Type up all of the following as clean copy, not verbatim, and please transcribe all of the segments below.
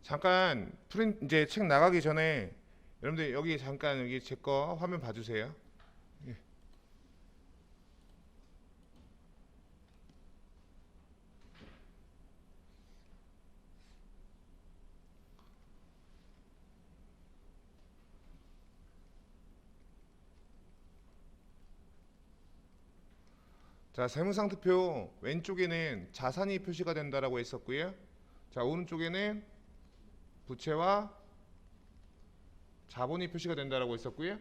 잠깐 프린트 이제 책 나가기 전에 여러분들 여기 잠깐 여기 제 거 화면 봐주세요. 예. 자, 세무상태표 왼쪽에는 자산이 표시가 된다라고 했었고요. 자, 오른쪽에는 부채와 자본이 표시가 된다라고 했었고요.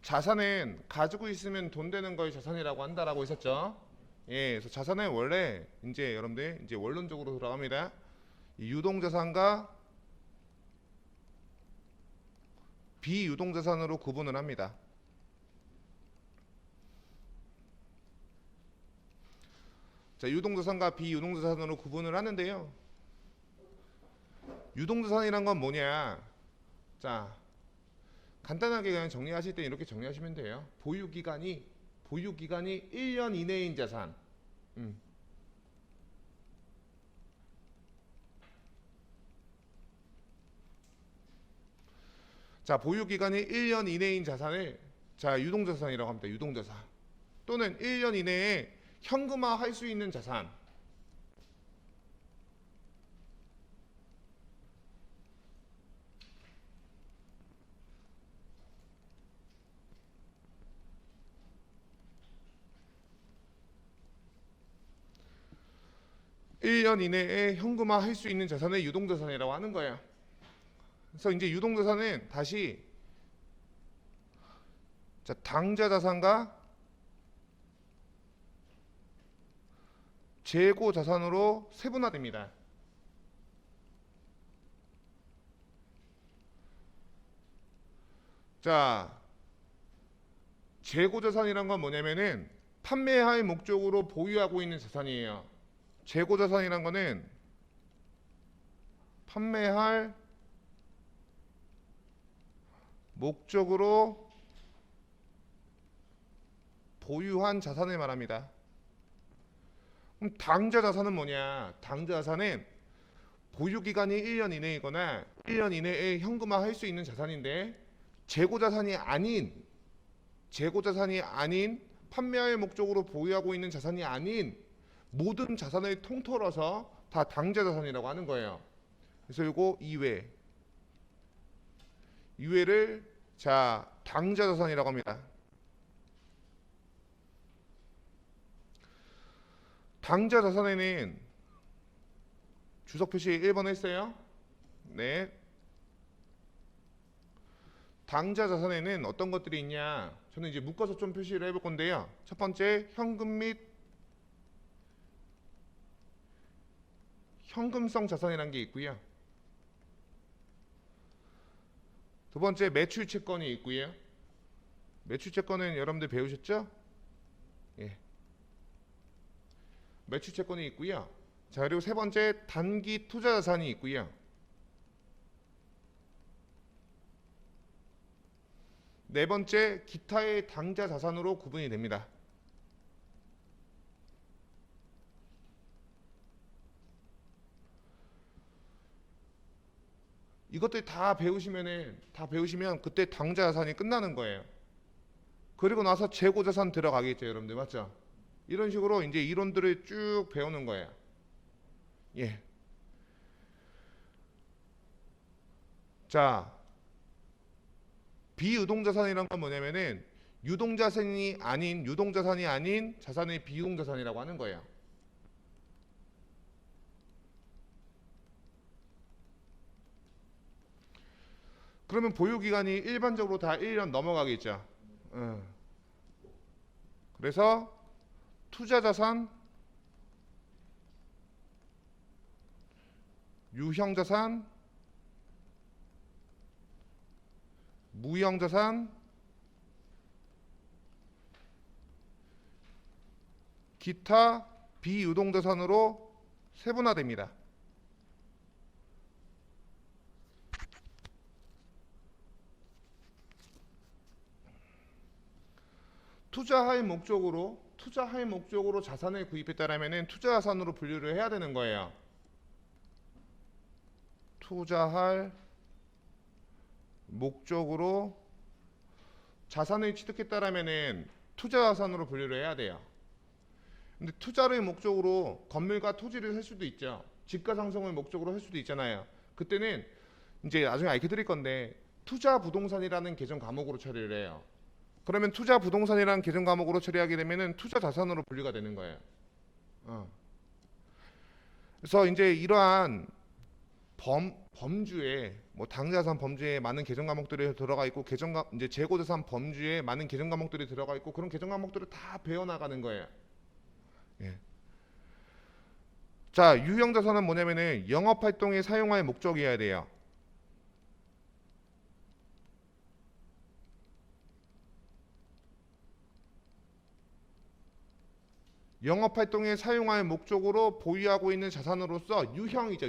자산은 가지고 있으면 돈 되는 걸 자산이라고 한다라고 했었죠. 예, 그래서 자산은 원래 이제 여러분들 이제 원론적으로 들어갑니다. 유동자산과 비유동자산으로 구분을 합니다. 자, 유동자산과 비유동자산으로 구분을 하는데요. 유동자산이란 건 뭐냐? 자, 간단하게 그냥 정리하실 때 이렇게 정리하시면 돼요. 보유기간이 1년 이내인 자산. 자, 보유기간이 1년 이내인 자산을 자, 유동자산이라고 합니다. 유동자산. 또는 1년 이내에 현금화할 수 있는 자산. 일 년 이내에 현금화할 수 있는 자산을 유동자산이라고 하는 거예요. 그래서 이제 유동자산은 다시 자, 당좌자산과 재고자산으로 세분화됩니다. 자, 재고자산이란 건 뭐냐면은 판매할 목적으로 보유하고 있는 자산이에요. 재고자산이란 거는 판매할 목적으로 보유한 자산을 말합니다. 그럼 당좌자산은 뭐냐? 당좌자산은 보유기간이 1년 이내이거나 1년 이내에 현금화할 수 있는 자산인데 재고자산이 아닌 판매할 목적으로 보유하고 있는 자산이 아닌 모든 자산을 통틀어서 다 당좌자산이라고 하는 거예요. 그래서 이거 이외를 자, 당좌자산이라고 합니다. 당좌자산에는 주석 표시 1번 했어요. 네. 당좌자산에는 어떤 것들이 있냐? 저는 이제 묶어서 좀 표시를 해볼 건데요. 첫 번째, 현금 및 현금성 자산이라는 게 있고요. 두 번째, 매출 채권이 있고요. 매출 채권은 여러분들 배우셨죠? 예. 매출 채권이 있고요. 자, 그리고 세 번째, 단기 투자 자산이 있고요. 네 번째, 기타의 당좌 자산으로 구분이 됩니다. 이것들 다 배우시면 그때 당좌 자산이 끝나는 거예요. 그리고 나서 재고 자산 들어가겠죠, 여러분들 맞죠? 이런 식으로 이제 이론들을 쭉 배우는 거예요. 예. 자, 비유동자산이란 건 뭐냐면은 유동자산이 아닌 자산의 비유동자산이라고 하는 거예요. 그러면 보유기간이 일반적으로 다 1년 넘어가겠죠. 그래서 투자자산, 유형자산, 무형자산, 기타 비유동자산으로 세분화됩니다. 투자할 목적으로 자산을 구입했다라면은 투자자산으로 분류를 해야 되는 거예요. 투자할 목적으로 자산을 취득했다라면은 투자 자산으로 분류를 해야 돼요. 근데 투자를 목적으로 건물과 토지를 살 수도 있죠. 집가 상승을 목적으로 할 수도 있잖아요. 그때는 이제 나중에 알게 드릴 건데 투자 부동산이라는 계정 과목으로 처리를 해요. 그러면 투자 부동산이라는 계정 과목으로 처리하게 되면은 투자 자산으로 분류가 되는 거예요. 그래서 이제 이러한 범주에 뭐 당자산 범주에 많은 계정 과목들이 들어가 있고 이제 재고자산 범주에 많은 계정 과목들이 들어가 있고 그런 계정 과목들을 다 배워 나가는 거예요. 예. 자, 유형 자산은 뭐냐면은 영업 활동에 사용할 목적이어야 돼요. 영업 활동에 사용할 목적으로 보유하고 있는 자산으로서 유형이죠.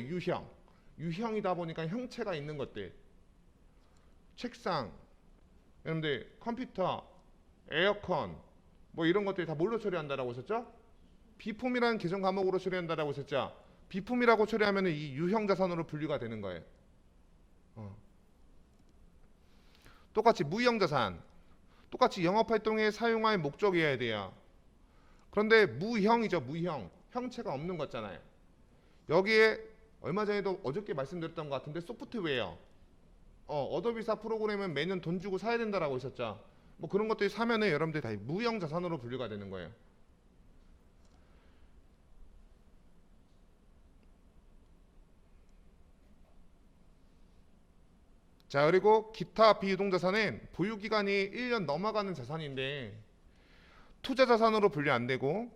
유형이다 보니까 형체가 있는 것들. 책상, 여러분들 컴퓨터, 에어컨 뭐 이런 것들이 다 뭘로 처리한다라고 했었죠? 비품이라는 계정 과목으로 처리한다라고 했었죠. 비품이라고 처리하면 이 유형 자산으로 분류가 되는 거예요. 똑같이 무형 자산, 똑같이 영업 활동에 사용할 목적이어야 돼요. 그런데 무형이죠. 무형. 형체가 없는 거잖아요. 여기에 얼마 전에도 어저께 말씀드렸던 것 같은데 소프트웨어. 어도비사 프로그램은 매년 돈 주고 사야 된다라고 했었죠. 뭐 그런 것들이 사면은 여러분들 다 무형 자산으로 분류가 되는 거예요. 자, 그리고 기타 비유동 자산은 보유 기간이 1년 넘어가는 자산인데 투자 자산으로 분류 안 되고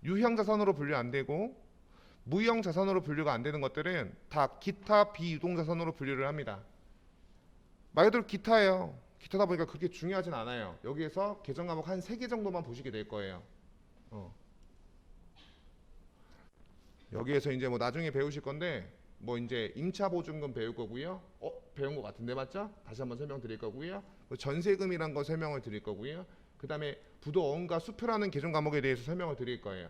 유형 자산으로 분류 안 되고 무형 자산으로 분류가 안 되는 것들은 다 기타 비유동 자산으로 분류를 합니다. 말 그대로 기타예요. 기타다 보니까 그렇게 중요하진 않아요. 여기에서 계정 과목 한 3개 정도만 보시게 될 거예요. 여기에서 이제 뭐 나중에 배우실 건데 뭐 이제 임차 보증금 배울 거고요. 배운 것 같은데 맞죠? 다시 한번 설명드릴 거고요. 전세금이란 거 설명을 드릴 거고요. 그 다음에 부도어음과 수표라는 계정 과목에 대해서 설명을 드릴 거예요.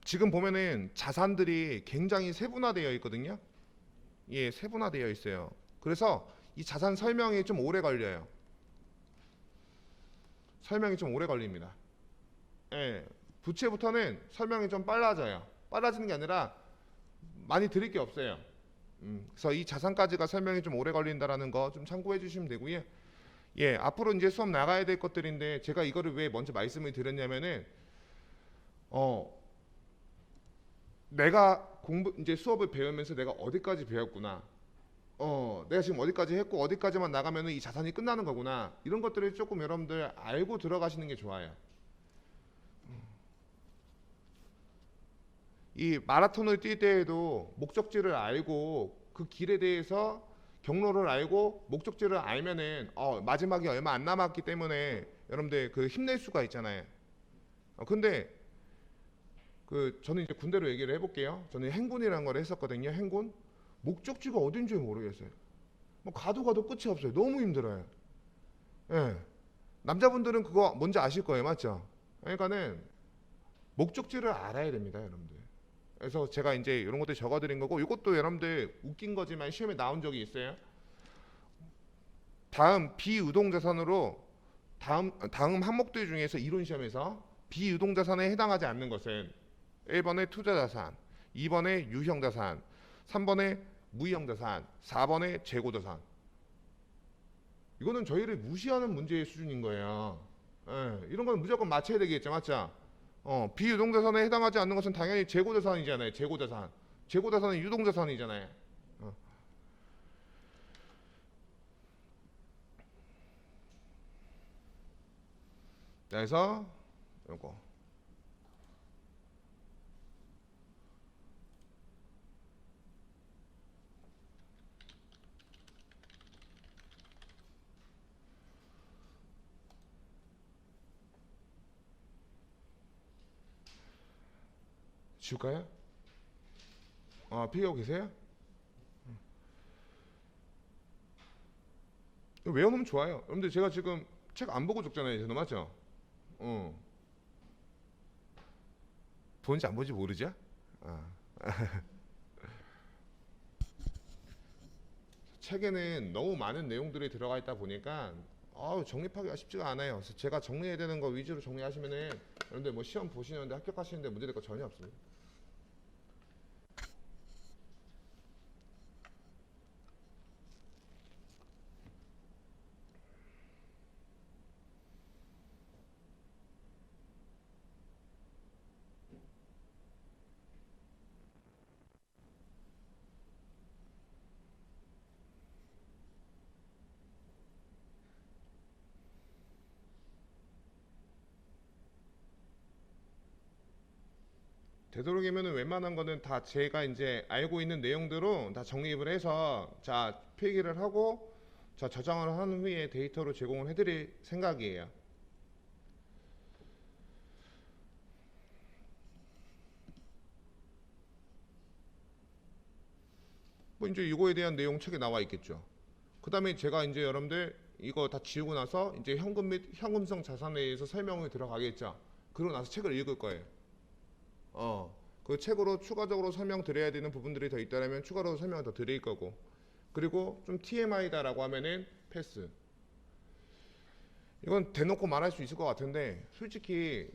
지금 보면은 자산들이 굉장히 세분화되어 있거든요. 예, 세분화되어 있어요. 그래서 이 자산 설명이 좀 오래 걸려요. 설명이 좀 오래 걸립니다. 예, 부채부터는 설명이 좀 빨라져요. 빨라지는 게 아니라 많이 드릴 게 없어요. 그래서 이 자산까지가 설명이 좀 오래 걸린다라는 거 좀 참고해 주시면 되고요. 예, 앞으로 이제 수업 나가야 될 것들인데 제가 이거를 왜 먼저 말씀을 드렸냐면은 내가 이제 수업을 배우면서 내가 어디까지 배웠구나. 내가 지금 어디까지 했고 어디까지만 나가면은 이 자산이 끝나는 거구나. 이런 것들을 조금 여러분들 알고 들어가시는 게 좋아요. 이 마라톤을 뛸 때에도 목적지를 알고 그 길에 대해서 경로를 알고 목적지를 알면은 마지막이 얼마 안 남았기 때문에 여러분들 그 힘낼 수가 있잖아요. 근데 저는 이제 군대로 얘기를 해볼게요. 저는 행군이라는 걸 했었거든요. 행군. 목적지가 어딘지 모르겠어요. 뭐 가도 끝이 없어요. 너무 힘들어요. 예. 남자분들은 그거 뭔지 아실 거예요. 맞죠? 그러니까는 목적지를 알아야 됩니다, 여러분들. 그래서 제가 이제 이런 것들 적어드린 거고, 이것도 여러분들 웃긴 거지만 시험에 나온 적이 있어요. 다음 비유동자산으로 다음 항목들 중에서 이론 시험에서 비유동자산에 해당하지 않는 것은 1번에 투자자산, 2번에 유형자산, 3번에 무형자산, 4번에 재고자산. 이거는 저희를 무시하는 문제의 수준인 거예요. 예, 이런 건 무조건 맞춰야 되겠죠, 맞죠? 비유동자산에 해당하지 않는 것은 당연히 재고자산이잖아요. 재고자산. 재고자산은 유동자산이잖아요. 그래서 요거 지울까요? 피하고 계세요? 외워놓으면 좋아요. 여러분들 제가 지금 책 안 보고 적잖아요. 저는 맞죠? 본지 안 본지 모르죠? 아. 책에는 너무 많은 내용들이 들어가 있다 보니까 정립하기가 쉽지가 않아요. 그래서 제가 정리해야 되는 거 위주로 정리하시면은 여러분들 뭐 시험 보시는데 합격하시는데 문제될 거 전혀 없습니다. 되도록이면은 웬만한 거는 다 제가 이제 알고 있는 내용대로 다 정립을 해서 자 필기를 하고 자 저장을 한 후에 데이터로 제공을 해드릴 생각이에요. 뭐 이제 이거에 대한 내용 책에 나와 있겠죠. 그 다음에 제가 이제 여러분들 이거 다 지우고 나서 이제 현금 및 현금성 자산에 대해서 설명이 들어가겠죠. 그러고 나서 책을 읽을 거예요. 그 책으로 추가적으로 설명드려야 되는 부분들이 더 있다면 추가로 설명을 더 드릴 거고, 그리고 좀 TMI다라고 하면은 패스. 이건 대놓고 말할 수 있을 것 같은데 솔직히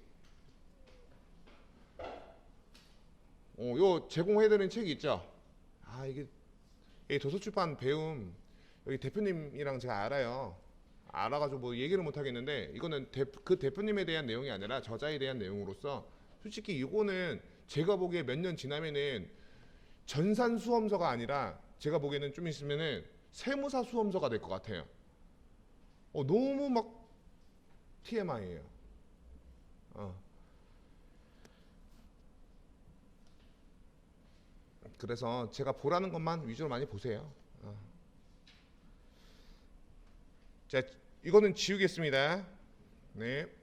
요 제공해드리는 책이 있죠. 이게 도서출판 배움 여기 대표님이랑 제가 알아요. 알아가지고 뭐 얘기를 못 하겠는데 이거는 그 대표님에 대한 내용이 아니라 저자에 대한 내용으로서 솔직히 이거는 제가 보기에 몇 년 지나면은 전산 수험서가 아니라 제가 보기에는 좀 있으면은 세무사 수험서가 될 것 같아요. 너무 막 TMI예요. 그래서 제가 보라는 것만 위주로 많이 보세요. 자, 이거는 지우겠습니다. 네.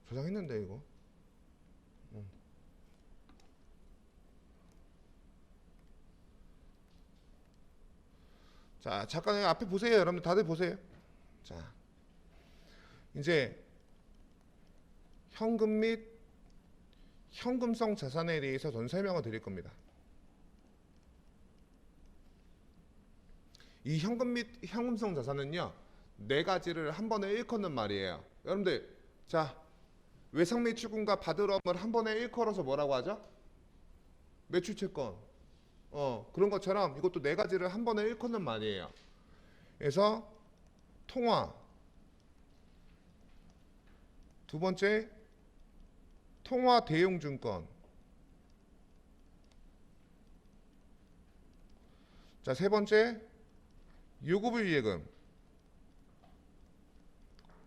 저장했는데 이거. 자, 잠깐 앞에 보세요. 여러분 다들 보세요. 자, 이제 현금 및 현금성 자산에 대해서 전 설명을 드릴 겁니다. 이 현금 및 현금성 자산은요, 네 가지를 한 번에 일컫는 말이에요. 여러분들, 자, 외상 매출금과 바드럼을 한 번에 일컬어서 뭐라고 하죠? 매출채권. 그런 것처럼 이것도 네 가지를 한 번에 일컫는 말이에요. 그래서 통화, 두 번째 통화 대용증권, 자, 세 번째 유급유예금.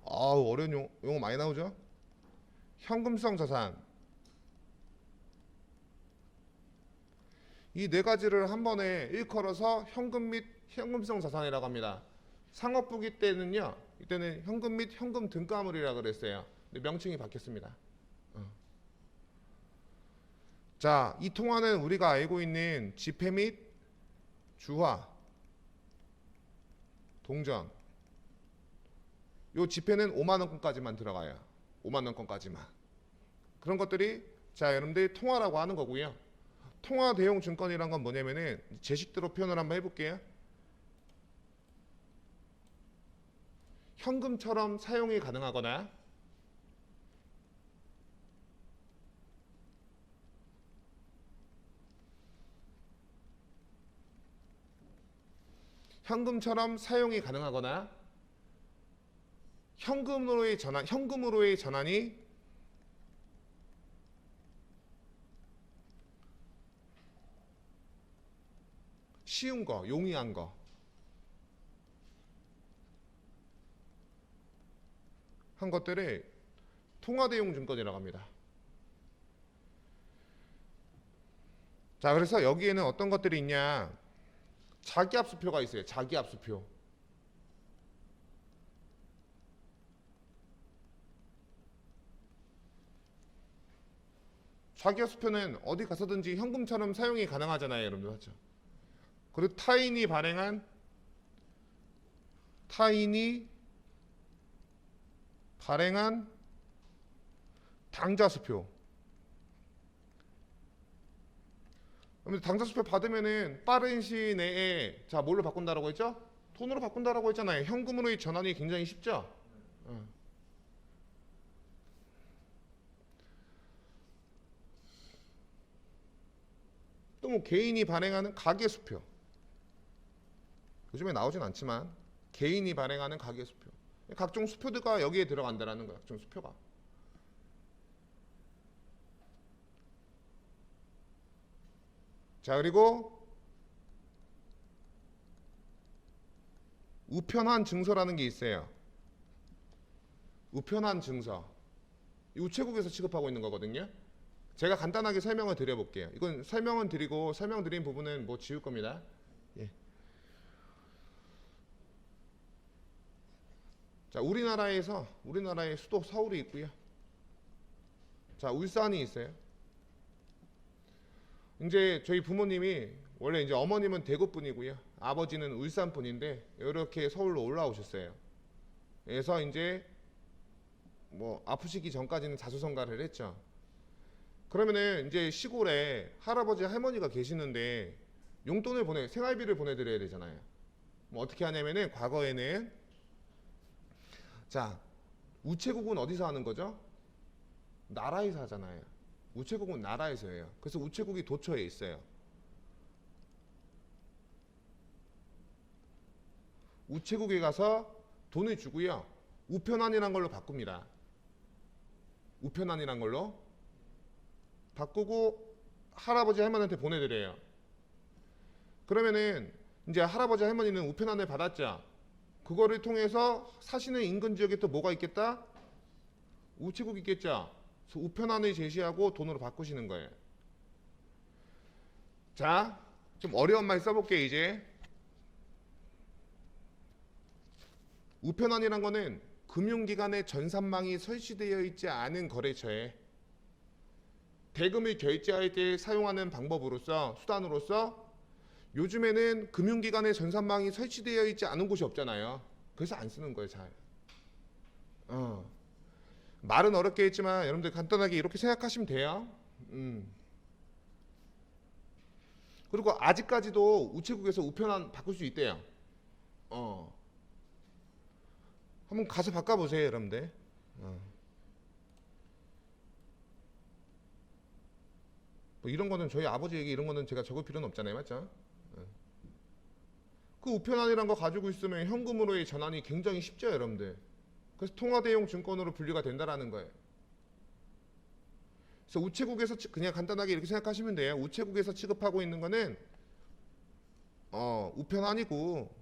어려운 용어 많이 나오죠? 현금성 자산. 이 네 가지를 한 번에 일컬어서 현금 및 현금성 자산이라고 합니다. 상업부기 때는요, 이때는 현금 및 현금 등가물이라고 그랬어요. 근데 명칭이 바뀌었습니다. 자, 이 통화는 우리가 알고 있는 지폐 및 주화, 동전. 요 지폐는 5만 원권까지만 들어가요. 5만 원권까지만. 그런 것들이 자, 여러분들 통화라고 하는 거고요. 통화 대용 증권이란 건 뭐냐면은 제식대로 표현을 한번 해볼게요. 현금처럼 사용이 가능하거나 현금처럼 사용이 가능하거나 현금으로의 전환이 쉬운 거, 용이한 거. 한 것들을 통화대용 증권이라고 합니다. 자, 그래서 여기에는 어떤 것들이 있냐? 자기압수표가 있어요. 자기압수표. 자기압수표는 어디 가서든지 현금처럼 사용이 가능하잖아요, 여러분들. 맞죠? 그리고 타인이 발행한 당좌 수표. 그러면 당좌 수표 받으면은 빠른 시일 내에 자 뭘로 바꾼다라고 했죠? 돈으로 바꾼다라고 했잖아요. 현금으로의 전환이 굉장히 쉽죠. 또 뭐 개인이 발행하는 가계 수표. 요즘에 나오진 않지만 개인이 발행하는 가계 수표. 각종 수표들과 여기에 들어간다라는 거야. 각종 수표가. 자, 그리고 우편한 증서라는 게 있어요. 우편한 증서. 이 우체국에서 취급하고 있는 거거든요. 제가 간단하게 설명을 드려볼게요. 이건 설명은 드리고 설명드린 부분은 뭐 지울 겁니다. 예. 자, 우리나라의 수도 서울이 있고요. 자, 울산이 있어요. 이제 저희 부모님이 원래 이제 어머님은 대구 분이고요. 아버지는 울산 분인데 이렇게 서울로 올라오셨어요. 그래서 이제 뭐 아프시기 전까지는 자수성가를 했죠. 그러면은 이제 시골에 할아버지 할머니가 계시는데 용돈을 생활비를 보내드려야 되잖아요. 뭐 어떻게 하냐면은 과거에는 자 우체국은 어디서 하는 거죠? 나라에서 하잖아요. 우체국은 나라에서 해요. 그래서 우체국이 도처에 있어요. 우체국에 가서 돈을 주고요. 우편안이란 걸로 바꿉니다. 우편안이란 걸로 바꾸고 할아버지 할머니한테 보내드려요. 그러면은 이제 할아버지 할머니는 우편안을 받았죠. 그거를 통해서 사시는 인근 지역에 또 뭐가 있겠다? 우체국이 있겠죠. 그래서 우편안을 제시하고 돈으로 바꾸시는 거예요. 자, 좀 어려운 말 써볼게요. 이제 우편안이란 거는 금융기관의 전산망이 설치되어 있지 않은 거래처에 대금을 결제할 때 사용하는 방법으로서 수단으로서 요즘에는 금융기관의 전산망이 설치되어 있지 않은 곳이 없잖아요. 그래서 안 쓰는 거예요. 잘. 말은 어렵게 했지만 여러분들 간단하게 이렇게 생각하시면 돼요. 그리고 아직까지도 우체국에서 우편안 바꿀 수 있대요. 한번 가서 바꿔보세요, 여러분들. 뭐 이런 거는 저희 아버지 얘기 이런 거는 제가 적을 필요는 없잖아요, 맞죠? 그 우편안이란 거 가지고 있으면 현금으로의 전환이 굉장히 쉽죠, 여러분들. 그래서 통화대용 증권으로 분류가 된다라는 거예요. 그래서 우체국에서 그냥 간단하게 이렇게 생각하시면 돼요. 우체국에서 취급하고 있는 거는 우편안이고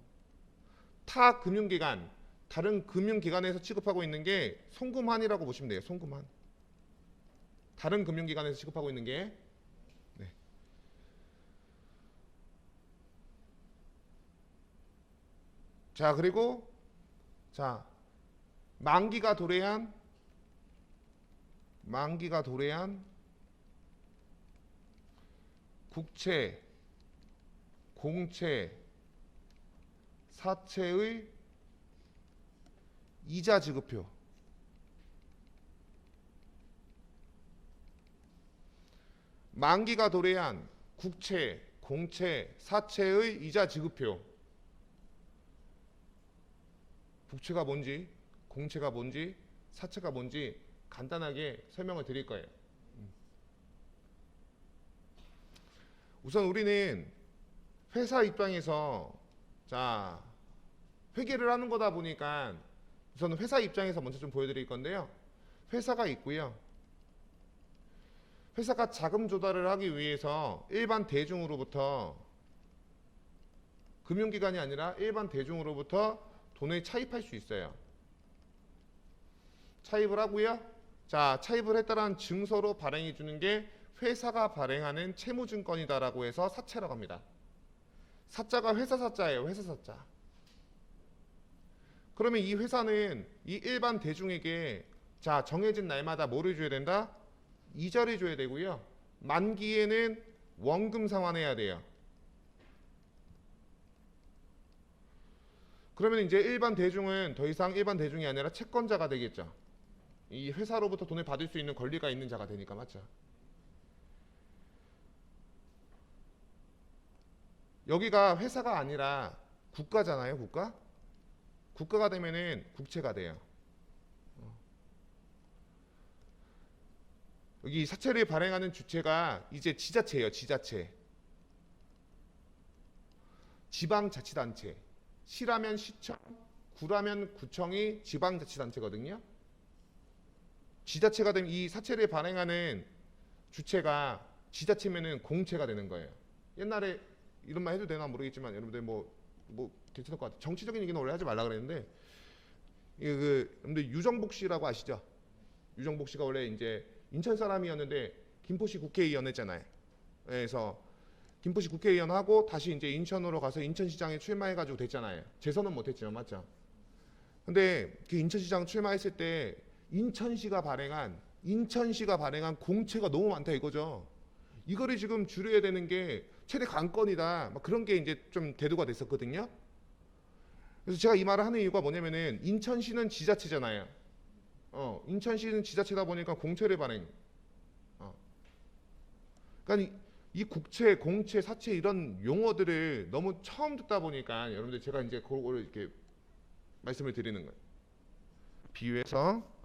타 금융기관, 다른 금융기관에서 취급하고 있는 게 송금환이라고 보시면 돼요. 송금환. 다른 금융기관에서 취급하고 있는 게 네. 자, 그리고 자 만기가 도래한 국채, 공채, 사채의 이자 지급표. 만기가 도래한 국채, 공채, 사채의 이자 지급표. 국채가 뭔지, 공채가 뭔지, 사채가 뭔지 간단하게 설명을 드릴 거예요. 우선 우리는 회사 입장에서 자 회계를 하는 거다 보니까 우선 회사 입장에서 먼저 좀 보여드릴 건데요. 회사가 있고요. 회사가 자금 조달을 하기 위해서 일반 대중으로부터 금융기관이 아니라 일반 대중으로부터 돈을 차입할 수 있어요. 차입을 하고요. 자, 차입을 했다라는 증서로 발행해 주는 게 회사가 발행하는 채무증권이다라고 해서 사채라고 합니다. 사자가 회사 사자예요. 회사 사자. 그러면 이 회사는 이 일반 대중에게 자 정해진 날마다 뭐를 줘야 된다? 이자를 줘야 되고요. 만기에는 원금 상환해야 돼요. 그러면 이제 일반 대중은 더 이상 일반 대중이 아니라 채권자가 되겠죠. 이 회사로부터 돈을 받을 수 있는 권리가 있는 자가 되니까. 맞죠? 여기가 회사가 아니라 국가잖아요. 국가가 되면은 국채가 돼요. 여기 사채를 발행하는 주체가 이제 지자체예요. 지자체. 지방자치단체. 시라면 시청, 구라면 구청이 지방자치단체거든요. 지자체가 되면 이 사채를 발행하는 주체가 지자체면은 공채가 되는 거예요. 옛날에 이런 말 해도 되나 모르겠지만 여러분들 뭐 괜찮을 것 같아요. 정치적인 얘기는 원래 하지 말라 그랬는데 여러분들 유정복 씨라고 아시죠? 유정복 씨가 원래 이제 인천 사람이었는데 김포시 국회의원 했잖아요. 그래서 김포시 국회의원 하고 다시 이제 인천으로 가서 인천시장에 출마해가지고 됐잖아요. 재선은 못했지만 맞죠? 근데 그 인천시장 출마했을 때 인천시가 발행한 공채가 너무 많다 이거죠. 이거를 지금 줄여야 되는 게 최대 관건이다. 막 그런 게 이제 좀 대두가 됐었거든요. 그래서 제가 이 말을 하는 이유가 뭐냐면은 인천시는 지자체잖아요. 인천시는 지자체다 보니까 공채를 발행. 그러니까 이 국채, 공채, 사채 이런 용어들을 너무 처음 듣다 보니까 여러분들 제가 이제 그걸 이렇게 말씀을 드리는 거예요. 비유해서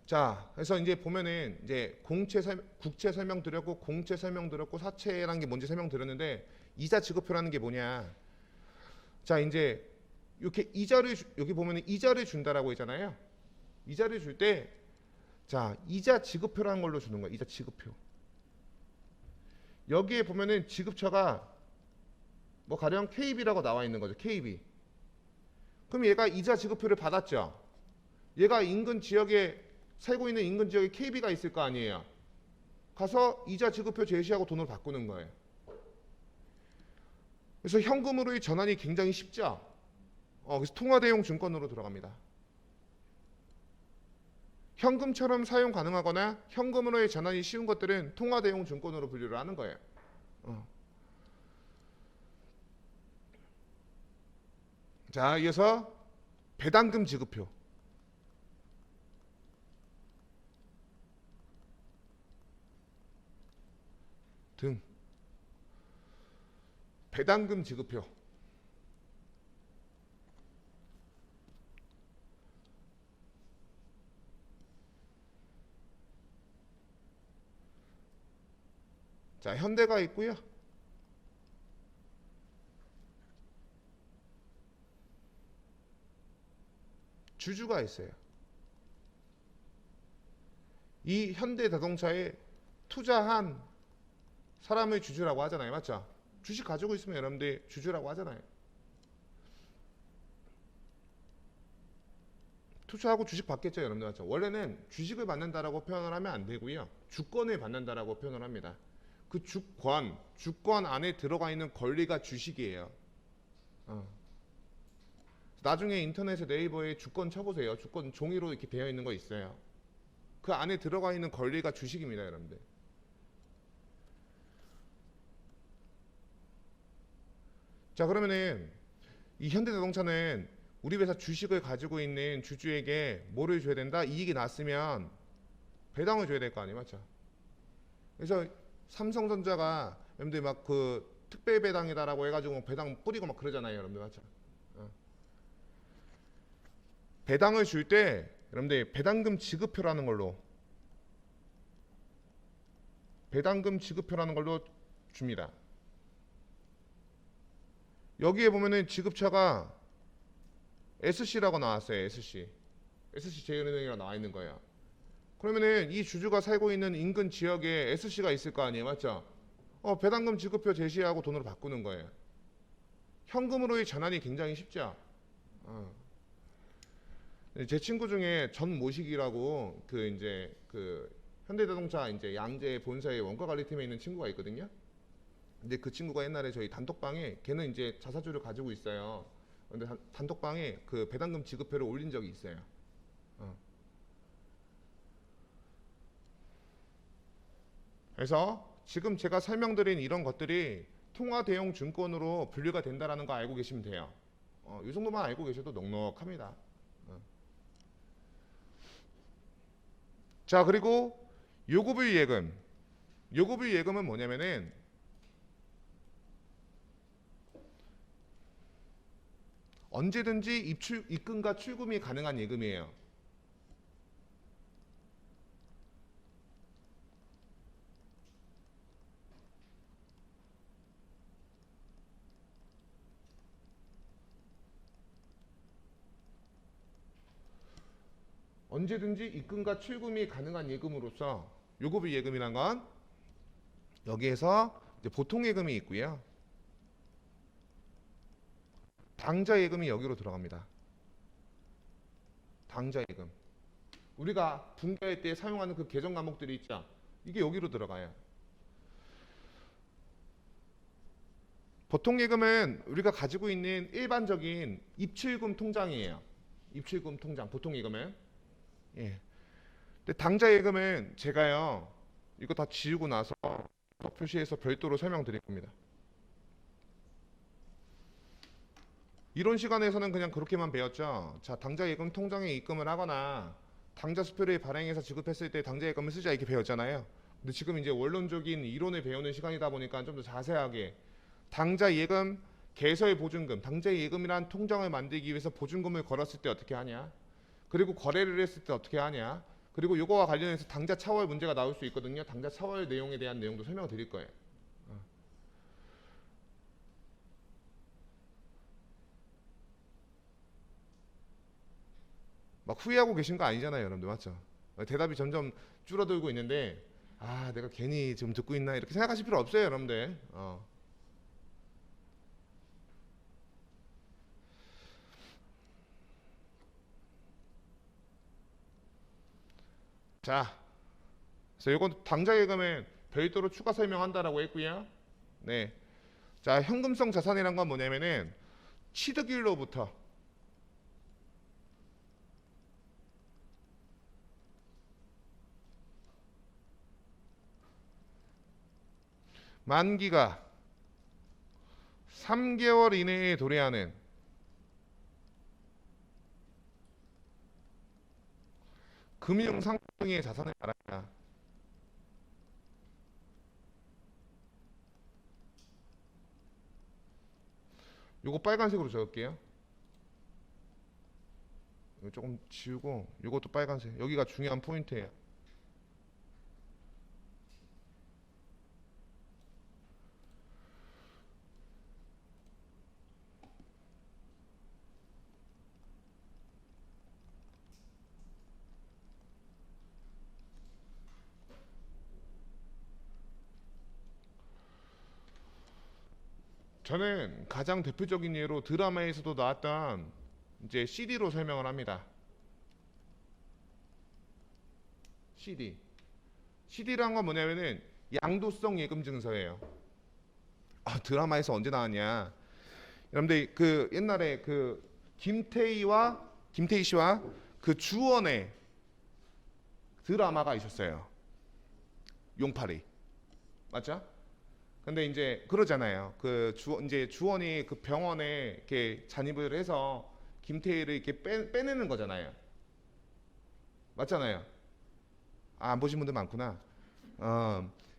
자, 그래서 이제 보면은 이제 국채 설명 드렸고 공채 설명 드렸고 사채라는 게 뭔지 설명 드렸는데 이자 지급표라는 게 뭐냐? 자, 이제 이렇게 여기 보면은 이자를 준다라고 했잖아요. 이자를 줄 때 자, 이자 지급표라는 걸로 주는 거예요. 이자 지급표. 여기에 보면은 지급처가 뭐 가령 KB라고 나와 있는 거죠. KB. 그럼 얘가 이자 지급표를 받았죠. 얘가 인근 지역에 살고 있는 인근 지역에 KB가 있을 거 아니에요. 가서 이자 지급표 제시하고 돈을 바꾸는 거예요. 그래서 현금으로의 전환이 굉장히 쉽죠. 그래서 통화대용 증권으로 들어갑니다. 현금처럼 사용 가능하거나 현금으로의 전환이 쉬운 것들은 통화대용 증권으로 분류를 하는 거예요. 자, 이어서 배당금 지급표. 등 배당금 지급표. 자, 현대가 있고요. 주주가 있어요. 이 현대자동차에 투자한 사람의 주주라고 하잖아요. 맞죠? 주식 가지고 있으면 여러분들 주주라고 하잖아요. 투자하고 주식 받겠죠, 여러분들. 맞죠? 원래는 주식을 받는다라고 표현을 하면 안 되고요. 주권을 받는다라고 표현을 합니다. 그 주권 안에 들어가 있는 권리가 주식이에요. 나중에 인터넷에 네이버에 주권 쳐보세요. 주권 종이로 이렇게 되어 있는 거 있어요. 그 안에 들어가 있는 권리가 주식입니다, 여러분들. 자, 그러면은 이 현대자동차는 우리 회사 주식을 가지고 있는 주주에게 뭐를 줘야 된다? 이익이 났으면 배당을 줘야 될 거 아니에요, 맞죠? 그래서 삼성전자가 여러분들 막 그 특별 배당이다라고 해가지고 배당 뿌리고 막 그러잖아요, 여러분들 맞죠? 배당을 줄 때 여러분들 배당금 지급표라는 걸로 줍니다. 여기에 보면은 지급처가 SC라고 나왔어요. SC 제일은행이라고 나와 있는 거예요. 그러면은 이 주주가 살고 있는 인근 지역에 SC가 있을 거 아니에요, 맞죠? 배당금 지급표 제시하고 돈으로 바꾸는 거예요. 현금으로의 전환이 굉장히 쉽죠. 제 친구 중에 전모식이라고 그 현대자동차 이제 양재 본사의 원가관리팀에 있는 친구가 있거든요. 근데 그 친구가 옛날에 저희 단톡방에 걔는 이제 자사주를 가지고 있어요. 근데 단톡방에 그 배당금 지급표를 올린 적이 있어요. 그래서 지금 제가 설명드린 이런 것들이 통화 대용 증권으로 분류가 된다라는 거 알고 계시면 돼요. 이 정도만 알고 계셔도 넉넉합니다. 자, 그리고 요구부위 예금. 요구부위 예금은 뭐냐면은 언제든지 입금과 출금이 가능한 예금이에요. 언제든지 입금과 출금이 가능한 예금으로서 요구부위 예금이란 건 여기에서 이제 보통 예금이 있고요. 당좌 예금이 여기로 들어갑니다. 당좌 예금. 우리가 분배할 때 사용하는 그 계정 과목들이 있죠. 이게 여기로 들어가요. 보통 예금은 우리가 가지고 있는 일반적인 입출금 통장이에요. 입출금 통장, 보통 예금은. 예. 근데 당좌 예금은 제가요, 이거 다 지우고 나서 표시해서 별도로 설명드릴 겁니다. 이론 시간에서는 그냥 그렇게만 배웠죠. 자, 당좌 예금 통장에 입금을 하거나 당좌 수표를 발행해서 지급했을 때 당좌 예금을 쓰자 이렇게 배웠잖아요. 근데 지금 이제 원론적인 이론을 배우는 시간이다 보니까 좀 더 자세하게 당좌 예금, 개설 보증금, 당좌 예금이란 통장을 만들기 위해서 보증금을 걸었을 때 어떻게 하냐? 그리고 거래를 했을 때 어떻게 하냐? 그리고 이거와 관련해서 당좌 차월 문제가 나올 수 있거든요. 당좌 차월 내용에 대한 내용도 설명을 드릴 거예요. 막 후회하고 계신 거 아니잖아요, 여러분들. 맞죠? 대답이 점점 줄어들고 있는데 내가 괜히 지금 듣고 있나 이렇게 생각하실 필요 없어요, 여러분들. 자, 그래서 이건 당좌 예금은 별도로 추가 설명한다라고 했고요. 네. 자, 현금성 자산이란 건 뭐냐면은 취득일로부터 만기가 3개월 이내에 도래하는 금융상품의 자산을 말한다. 요거 빨간색으로 적을게요. 이거 조금 지우고 요것도 빨간색. 여기가 중요한 포인트예요. 저는 가장 대표적인 예로 드라마에서도 나왔던 이제 CD로 설명을 합니다. CD. CD란 건 뭐냐면은 양도성 예금 증서예요. 드라마에서 언제 나왔냐? 여러분들 그 옛날에 그 김태희 씨와 그 주원의 드라마가 있었어요. 용팔이. 맞죠? 근데 이제 그러잖아요. 이제 주원이 그 병원에 이렇게 잔입을 해서 김태희를 이렇게 빼내는 거잖아요. 맞잖아요. 안 보신 분들 많구나.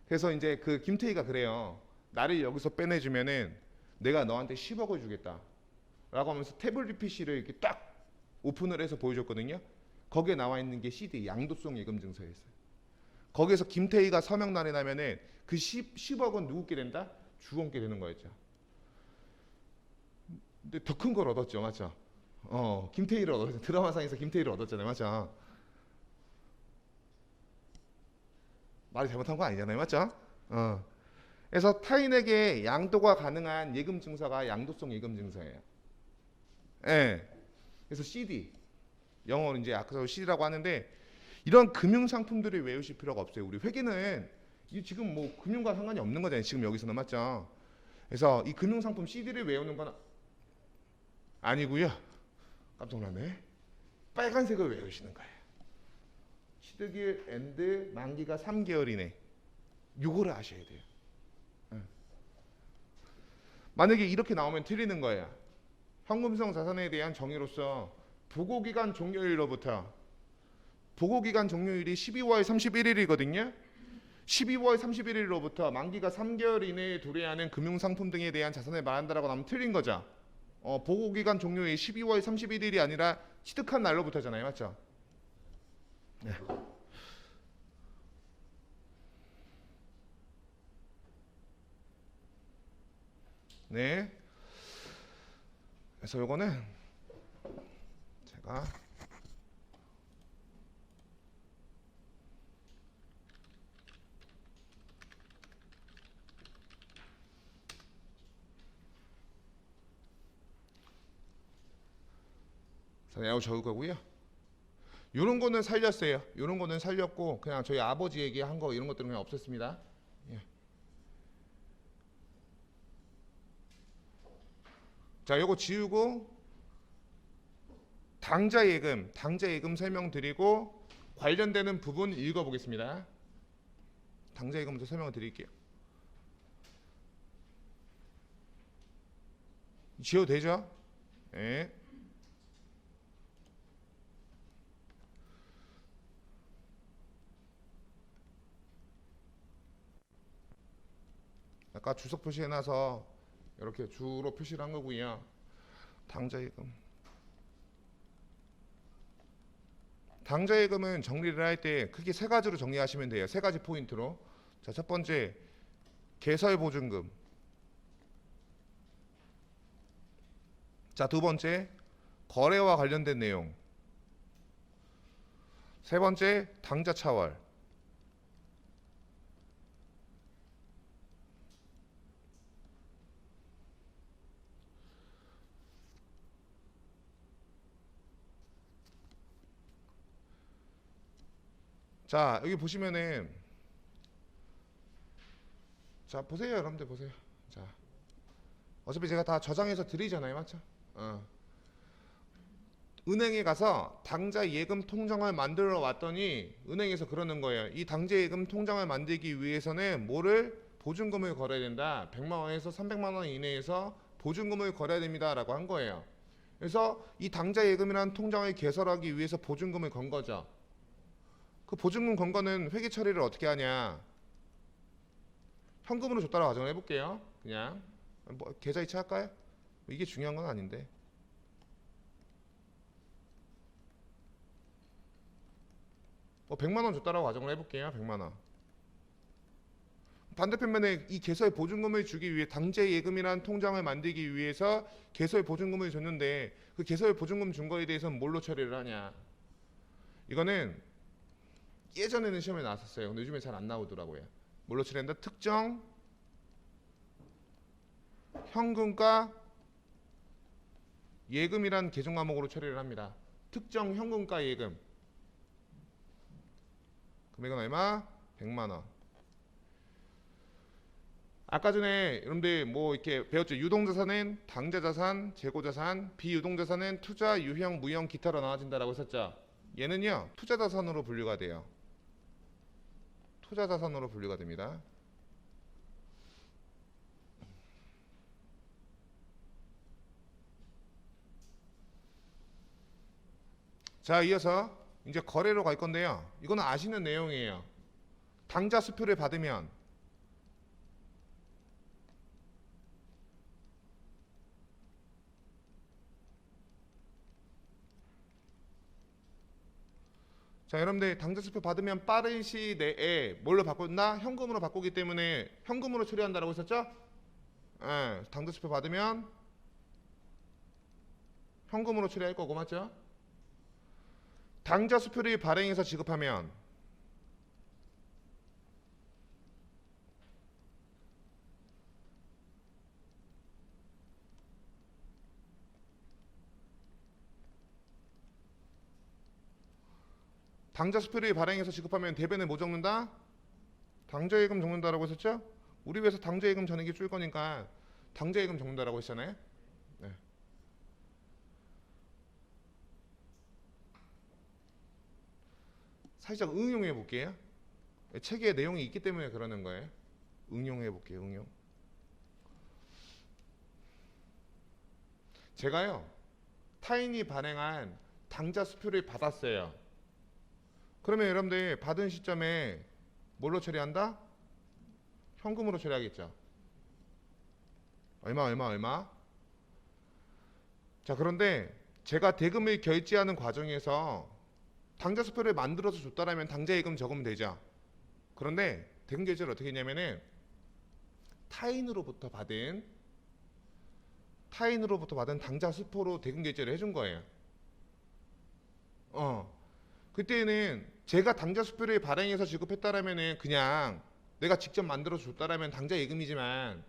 그래서 이제 그 김태희가 그래요. 나를 여기서 빼내주면은 내가 너한테 10억을 주겠다. 라고 하면서 태블릿 PC를 이렇게 딱 오픈을 해서 보여줬거든요. 거기에 나와 있는 게 CD, 양도성 예금 증서였어요. 거기에서 김태희가 서명날이 나면은 그 10억은 누구께 된다? 주원께 되는 거였죠. 근데 더 큰 걸 얻었죠. 맞죠? 김태희를 얻었죠. 드라마상에서 김태희를 얻었잖아요. 맞죠? 말이 잘못한 거 아니잖아요. 맞죠? 그래서 타인에게 양도가 가능한 예금 증서가 양도성 예금 증서예요. 예. 그래서 CD, 영어로 이제 아까 CD라고 하는데 이런 금융 상품들을 외우실 필요가 없어요. 우리 회계는 이 지금 뭐 금융과 상관이 없는 거잖아요. 지금 여기서는. 맞죠? 그래서 이 금융 상품 CD를 외우는 건 아니고요. 깜짝 놀랐네. 빨간색을 외우시는 거예요. 취득일 엔드 만기가 3개월 이내. 요거를 아셔야 돼요. 만약에 이렇게 나오면 틀리는 거예요. 현금성 자산에 대한 정의로서 보고기간 종료일로부터 보고기간 종료일이 12월 31일이거든요. 12월 31일로부터 만기가 3개월 이내에 도래하는 금융상품 등에 대한 자산을 말한다라고 하면 틀린 거죠. 보고기간 종료일이 12월 31일이 아니라 취득한 날로부터잖아요. 맞죠? 네. 네. 그래서 요거는 제가 야구 적을 거고요. 요런 거는 살렸어요. 요런 거는 살렸고 그냥 저희 아버지 얘기한 거 이런 것들은 그냥 없앴습니다. 예. 자, 요거 지우고 당좌 예금 설명드리고 관련되는 부분 읽어보겠습니다. 당좌 예금부터 설명을 드릴게요. 지워도 되죠? 예. 아까 주석 표시해놔서 이렇게 주로 표시를 한 거고요. 당좌예금. 당좌예금은 정리를 할 때 크게 세 가지로 정리하시면 돼요. 세 가지 포인트로. 자, 첫 번째 개설보증금. 자, 두 번째 거래와 관련된 내용. 세 번째 당좌 차월. 자, 여기 보시면은 자, 보세요. 여러분들 보세요. 자, 어차피 제가 다 저장해서 드리잖아요. 맞죠? 은행에 가서 당좌 예금 통장을 만들어 왔더니 은행에서 그러는 거예요. 이 당좌 예금 통장을 만들기 위해서는 뭐를 보증금을 걸어야 된다. 100만 원에서 300만 원 이내에서 보증금을 걸어야 됩니다라고 한 거예요. 그래서 이 당좌 예금이라는 통장을 개설하기 위해서 보증금을 건 거죠. 그 보증금 건 거는 회계 처리를 어떻게 하냐? 현금으로 줬다라고 가정을 해볼게요. 그냥 뭐 계좌이체 할까요? 이게 중요한 건 아닌데. 뭐 100만 원 줬다라고 가정을 해볼게요. 100만 원. 반대편면에 이 개설 보증금을 주기 위해 당좌 예금이라는 통장을 만들기 위해서 개설 보증금을 줬는데 그 개설 보증금 준 거에 대해서는 뭘로 처리를 하냐? 이거는 예전에는 시험에 나왔었어요. 근데 요즘에 잘 안 나오더라고요. 뭘로 처리한다? 특정 현금가 예금이란 계정 과목으로 처리를 합니다. 특정 현금가 예금. 금액은 얼마? 100만 원. 아까 전에 여러분들 뭐 이렇게 배웠죠. 유동자산은 당좌자산, 재고자산, 비유동자산은 투자, 유형, 무형, 기타로 나눠진다라고 했었죠. 얘는요 투자자산으로 분류가 돼요. 투자자산으로 분류가 됩니다. 자, 이어서 이제 거래로 갈 건데요. 이거는 아시는 내용이에요. 당좌 수표를 받으면 자, 여러분들 당좌 수표 받으면 빠른 시일 내에 뭘로 바꾼다? 현금으로 바꾸기 때문에 현금으로 처리한다라고 했었죠? 예, 당좌 수표 받으면 현금으로 처리할 거고 맞죠? 당좌 수표를 발행해서 지급하면 당좌 수표를 발행해서 지급하면 대변에 뭐 적는다? 당좌예금 적는다라고 했었죠? 우리 회사 당좌예금 전액이 줄 거니까 당좌예금 적는다라고 했잖아요. 네. 살짝 응용해 볼게요. 책에 내용이 있기 때문에 그러는 거예요. 응용해 볼게요. 응용. 제가요 타인이 발행한 당좌 수표를 받았어요. 그러면 여러분들 받은 시점에 뭘로 처리한다? 현금으로 처리하겠죠. 얼마. 자, 그런데 제가 대금을 결제하는 과정에서 당좌 수표를 만들어서 줬다라면 당좌 예금 적으면 되죠. 그런데 대금 결제를 어떻게 했냐면은 타인으로부터 받은 당좌 수표로 대금 결제를 해준 거예요. 그때는 제가 당좌 수표를 발행해서 지급했다라면은 그냥 내가 직접 만들어 줬다라면 당좌 예금이지만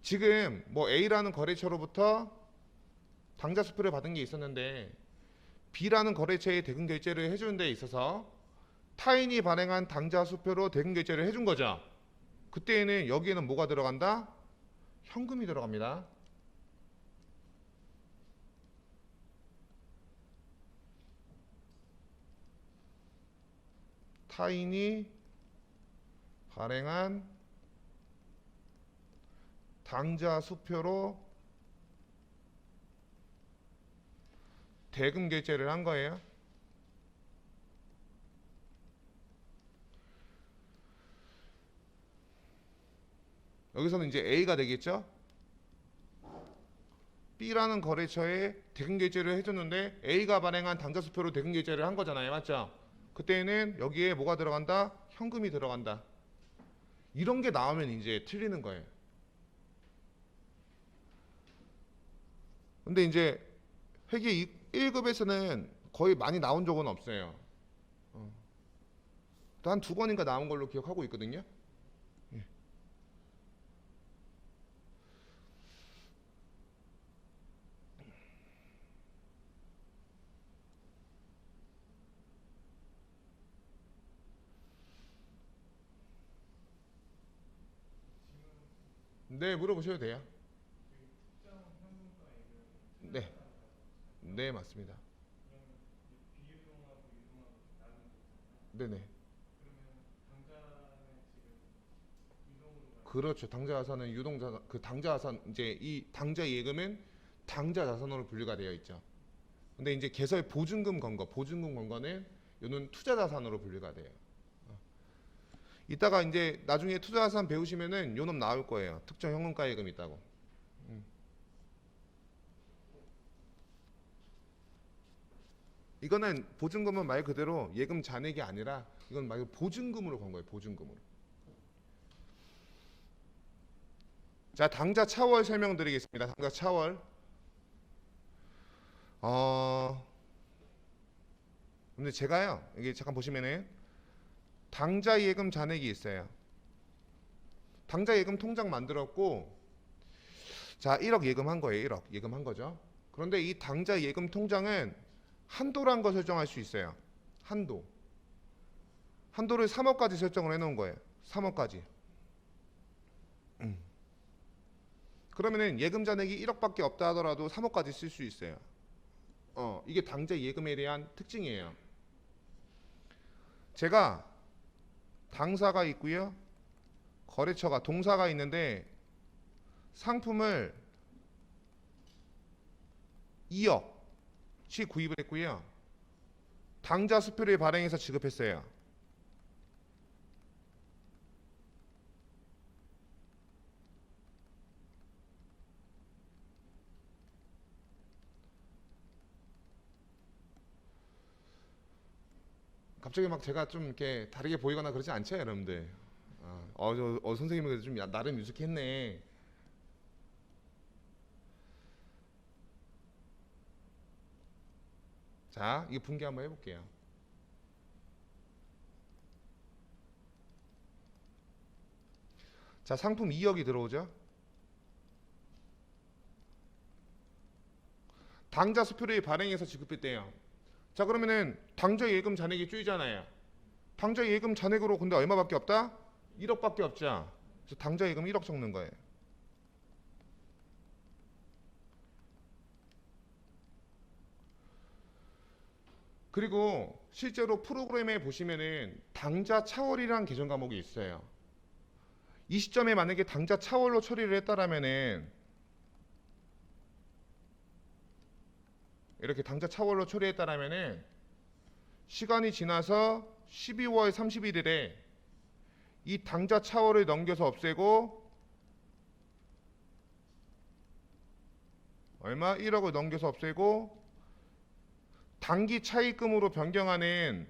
지금 뭐 A라는 거래처로부터 당좌 수표를 받은 게 있었는데 B라는 거래처에 대금 결제를 해주는 데 있어서 타인이 발행한 당좌 수표로 대금 결제를 해준 거죠. 그때는 여기에는 뭐가 들어간다? 현금이 들어갑니다. 타인이 발행한 당좌 수표로 대금 결제를 한 거예요. 여기서는 이제 A가 되겠죠. B라는 거래처에 대금 결제를 해줬는데 A가 발행한 당좌 수표로 대금 결제를 한 거잖아요. 맞죠? 그때는 여기에 뭐가 들어간다? 현금이 들어간다. 이런 게 나오면 이제 틀리는 거예요. 근데 이제 회계 1급에서는 거의 많이 나온 적은 없어요. 한 두 번인가 나온 걸로 기억하고 있거든요. 예. 네, 물어보셔도 돼요. 네, 네, 맞습니다. 네네. 그렇죠. 당좌자산은 유동자산, 그 당좌자산 이제 이 당좌 예금은 당좌자산으로 분류가 되어 있죠. 근데 이제 개설 보증금 건 거는 요는 투자자산으로 분류가 돼요. 이따가 이제 나중에 투자자산 배우시면은 요놈 나올 거예요. 특정 현금가 예금 있다고. 이거는 보증금은 말 그대로 예금 잔액이 아니라 이건 말 그대로 보증금으로 건 거예요. 보증금으로. 자, 당좌 차월 설명드리겠습니다. 당좌 차월. 근데 제가요, 여기 잠깐 보시면은 당좌 예금 잔액이 있어요. 당좌 예금 통장 만들었고, 자, 1억 예금한 거예요. 1억 예금한 거죠. 그런데 이 당좌 예금 통장은 한도란 거 설정할 수 있어요. 한도를 3억까지 설정을 해놓은 거예요. 3억까지. 그러면은 예금 잔액이 1억밖에 없다 하더라도 3억까지 쓸 수 있어요. 이게 당좌 예금에 대한 특징이에요. 제가 당사가 있고요, 거래처가 동사가 있는데 상품을 2억치 구입을 했고요, 당좌 수표를 발행해서 지급했어요. 갑자기 막 제가 좀 이렇게 다르게 보이거나 그러지 않죠, 여러분들? 선생님이 그래도 좀 나름 유숙했네. 자, 이거 분개 한번 해볼게요. 자, 상품 2억이 들어오죠. 당좌 수표를 발행해서 지급했대요. 자, 그러면은 당좌 예금 잔액이 쪼이잖아요. 당좌 예금 잔액으로 근데 얼마밖에 없다? 1억밖에 없죠. 그래서 당좌 예금 1억 적는 거예요. 그리고 실제로 프로그램에 보시면은 당좌 차월이라는 계정 과목이 있어요. 이 시점에 만약에 당좌 차월로 처리를 했다라면은 이렇게 당좌 차월로 처리했다라면은 시간이 지나서 12월 31일에 이 당좌 차월을 넘겨서 없애고 얼마? 1억을 넘겨서 없애고 단기 차입금으로 변경하는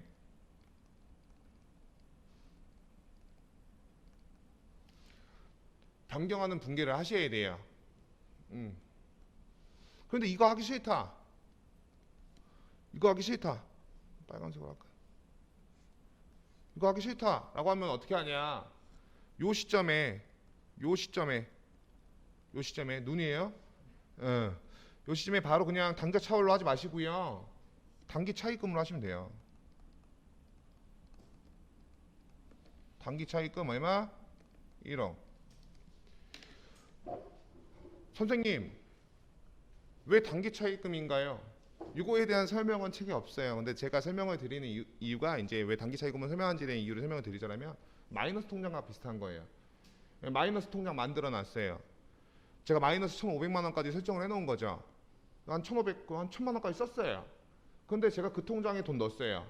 분개를 하셔야 돼요. 그런데 이거 하기 싫다. 빨간색으로 할까? 이거 하기 싫다라고 하면 어떻게 하냐? 요 시점에 눈이에요. 요 시점에 바로 그냥 당좌 차월로 하지 마시고요. 단기 차입금으로 하시면 돼요. 단기 차입금 얼마? 1억. 선생님, 왜 단기 차입금인가요? 이거에 대한 설명은 책에 없어요. 근데 제가 설명을 드리는 이유가 이제 왜 단기 차입금을 설명한지에 대한 이유를 설명을 드리자면 마이너스 통장과 비슷한 거예요. 마이너스 통장 만들어 놨어요. 제가 마이너스 1,500만 원까지 설정을 해놓은 거죠. 한 1,000만 원까지 썼어요. 근데 제가 그 통장에 돈 넣었어요.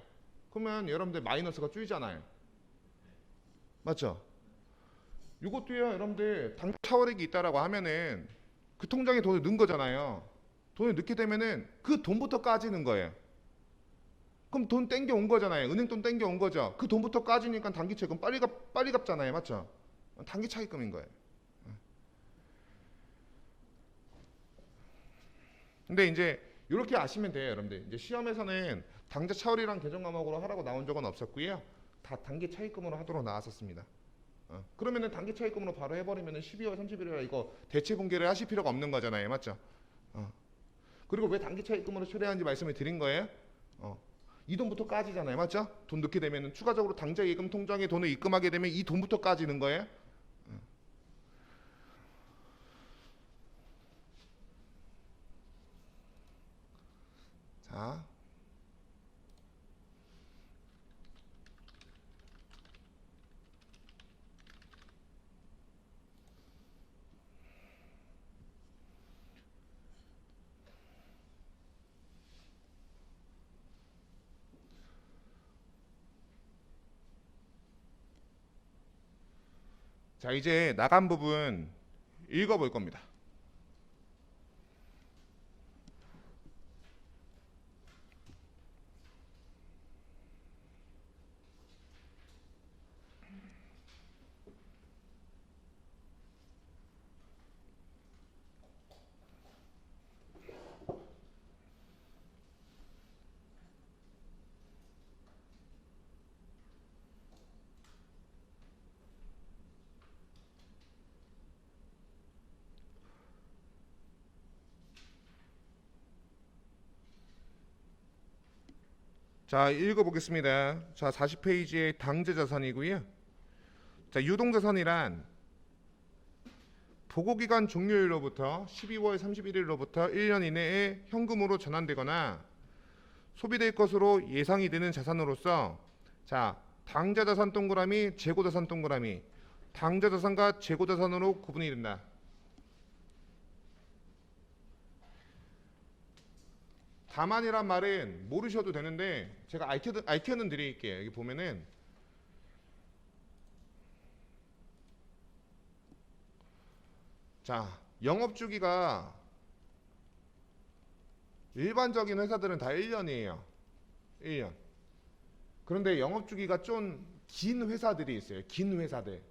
그러면 여러분들 마이너스가 줄잖아요. 맞죠? 이것도요, 여러분들 당기 차월액이 있다라고 하면은 그 통장에 돈을 넣은 거잖아요. 돈을 넣게 되면은 그 돈부터 까지는 거예요. 그럼 돈 땡겨 온 거잖아요. 은행 돈 땡겨 온 거죠. 그 돈부터 까지니까 단기 차입금 빨리 갚잖아요. 맞죠? 단기 차입금인 거예요. 근데 이제 이렇게 아시면 돼요, 여러분들. 이제 시험에서는 당좌 차월이랑 계정 과목으로 하라고 나온 적은 없었고요. 다 단기 차입금으로 하도록 나왔었습니다. 그러면은 단기 차입금으로 바로 해버리면은 12월 31일에 이거 대체 분개를 하실 필요가 없는 거잖아요, 맞죠? 그리고 왜 단기 차입금으로 처리하는지 말씀을 드린 거예요. 이 돈부터 까지잖아요, 맞죠? 돈 넣게 되면은 추가적으로 당좌 예금 통장에 돈을 입금하게 되면 이 돈부터 까지는 거예요. 자, 이제 나간 부분 읽어볼 겁니다. 자, 읽어보겠습니다. 자, 40페이지의 당좌 자산이고요. 자, 유동자산이란 보고기간 종료일로부터 12월 31일로부터 1년 이내에 현금으로 전환되거나 소비될 것으로 예상이 되는 자산으로서, 자, 당좌자산 동그라미, 재고자산 동그라미, 당좌자산과 재고자산으로 구분이 된다. 다만이란 말은 모르셔도 되는데 제가 알켜는 드릴게요. 여기 보면은 자, 영업 주기가 일반적인 회사들은 다 1년이에요. 1년. 그런데 영업 주기가 좀 긴 회사들이 있어요. 긴 회사들.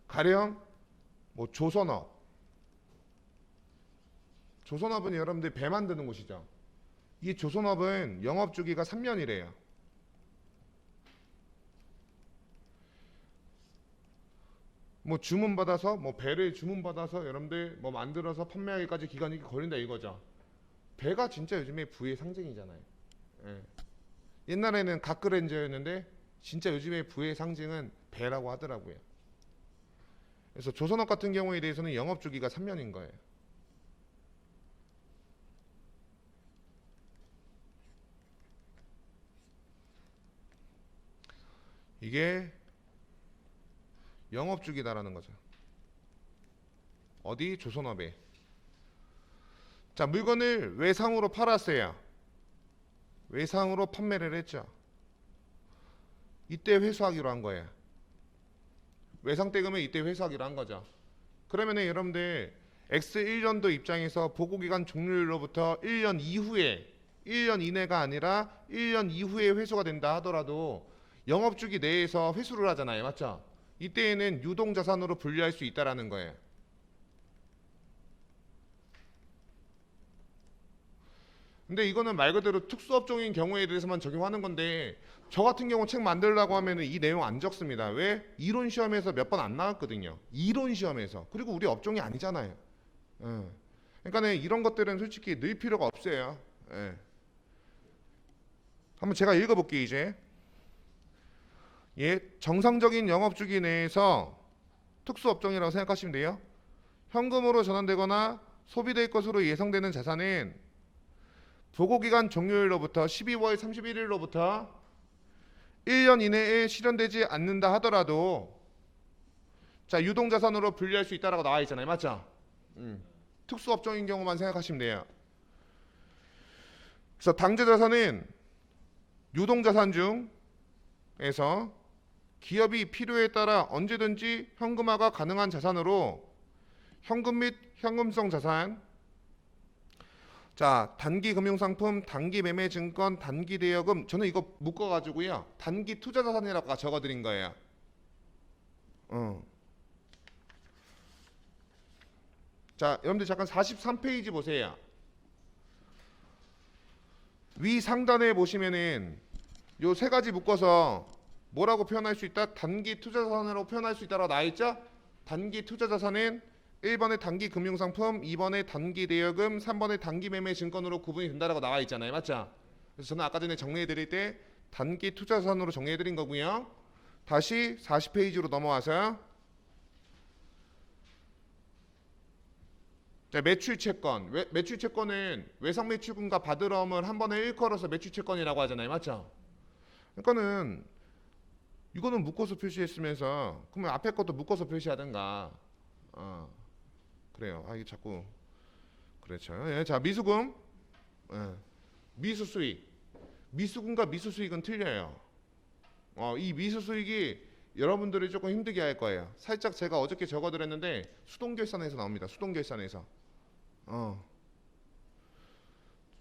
가령 뭐 조선업은 여러분들 배 만드는 곳이죠. 이 조선업은 영업 주기가 3년이래요. 뭐 주문 받아서 뭐 배를 주문 받아서 여러분들 뭐 만들어서 판매하기까지 기간이 걸린다 이거죠. 배가 진짜 요즘에 부의 상징이잖아요. 예. 옛날에는 가크렌저였는데 진짜 요즘에 부의 상징은 배라고 하더라고요. 그래서 조선업 같은 경우에 대해서는 영업 주기가 3년인 거예요. 이게 영업주기다라는 거죠. 어디? 조선업에. 자, 물건을 외상으로 팔았어요. 외상으로 판매를 했죠. 이때 회수하기로 한 거예요. 외상 대금을 이때 회수하기로 한 거죠. 그러면은 여러분들 X1년도 입장에서 보고기간 종료일로부터 1년 이후에 1년 이내가 아니라 1년 이후에 회수가 된다 하더라도 영업주기 내에서 회수를 하잖아요. 맞죠? 이때에는 유동자산으로 분류할 수 있다라는 거예요. 근데 이거는 말 그대로 특수업종인 경우에 대해서만 적용하는 건데 저 같은 경우 책 만들려고 하면 이 내용 안 적습니다. 왜? 이론 시험에서 몇 번 안 나왔거든요. 이론 시험에서. 그리고 우리 업종이 아니잖아요. 그러니까 이런 것들은 솔직히 늘 필요가 없어요. 한번 제가 읽어볼게요. 이제 정상적인 영업주기 내에서 특수업종이라고 생각하시면 돼요. 현금으로 전환되거나 소비될 것으로 예상되는 자산은 보고기간 종료일로부터 12월 31일로부터 1년 이내에 실현되지 않는다 하더라도 자 유동자산으로 분류할 수 있다라고 나와 있잖아요. 맞죠? 특수업종인 경우만 생각하시면 돼요. 그래서 당좌자산은 유동자산 중에서 기업이 필요에 따라 언제든지 현금화가 가능한 자산으로 현금 및 현금성 자산, 자 단기 금융상품, 단기 매매 증권, 단기 대여금, 저는 이거 묶어가지고요 단기 투자자산이라고 적어드린 거예요. 자 여러분들 잠깐 43페이지 보세요. 위 상단에 보시면은 요 세 가지 묶어서 뭐라고 표현할 수 있다? 단기 투자자산으로 표현할 수 있다라고 나와있죠? 단기 투자자산은 1번에 단기 금융상품, 2번에 단기 대여금, 3번에 단기 매매 증권으로 구분이 된다라고 나와 있잖아요. 맞죠? 그래서 저는 아까 전에 정리해 드릴 때 단기 투자자산으로 정리해 드린 거고요. 다시 40페이지로 넘어와서 자, 매출채권. 매출채권은 외상매출금과 받으러움을 한 번에 일컬어서 매출채권이라고 하잖아요. 맞죠? 그러니까는 이거는 묶어서 표시했으면서 그러면 앞에 것도 묶어서 표시하든가. 그래요. 이게 자꾸 그렇죠. 자 미수금, 미수수익. 미수금과 미수수익은 틀려요. 이 미수수익이 여러분들이 조금 힘들게 할 거예요. 살짝 제가 어저께 적어드렸는데 수동결산에서 나옵니다. 수동결산에서.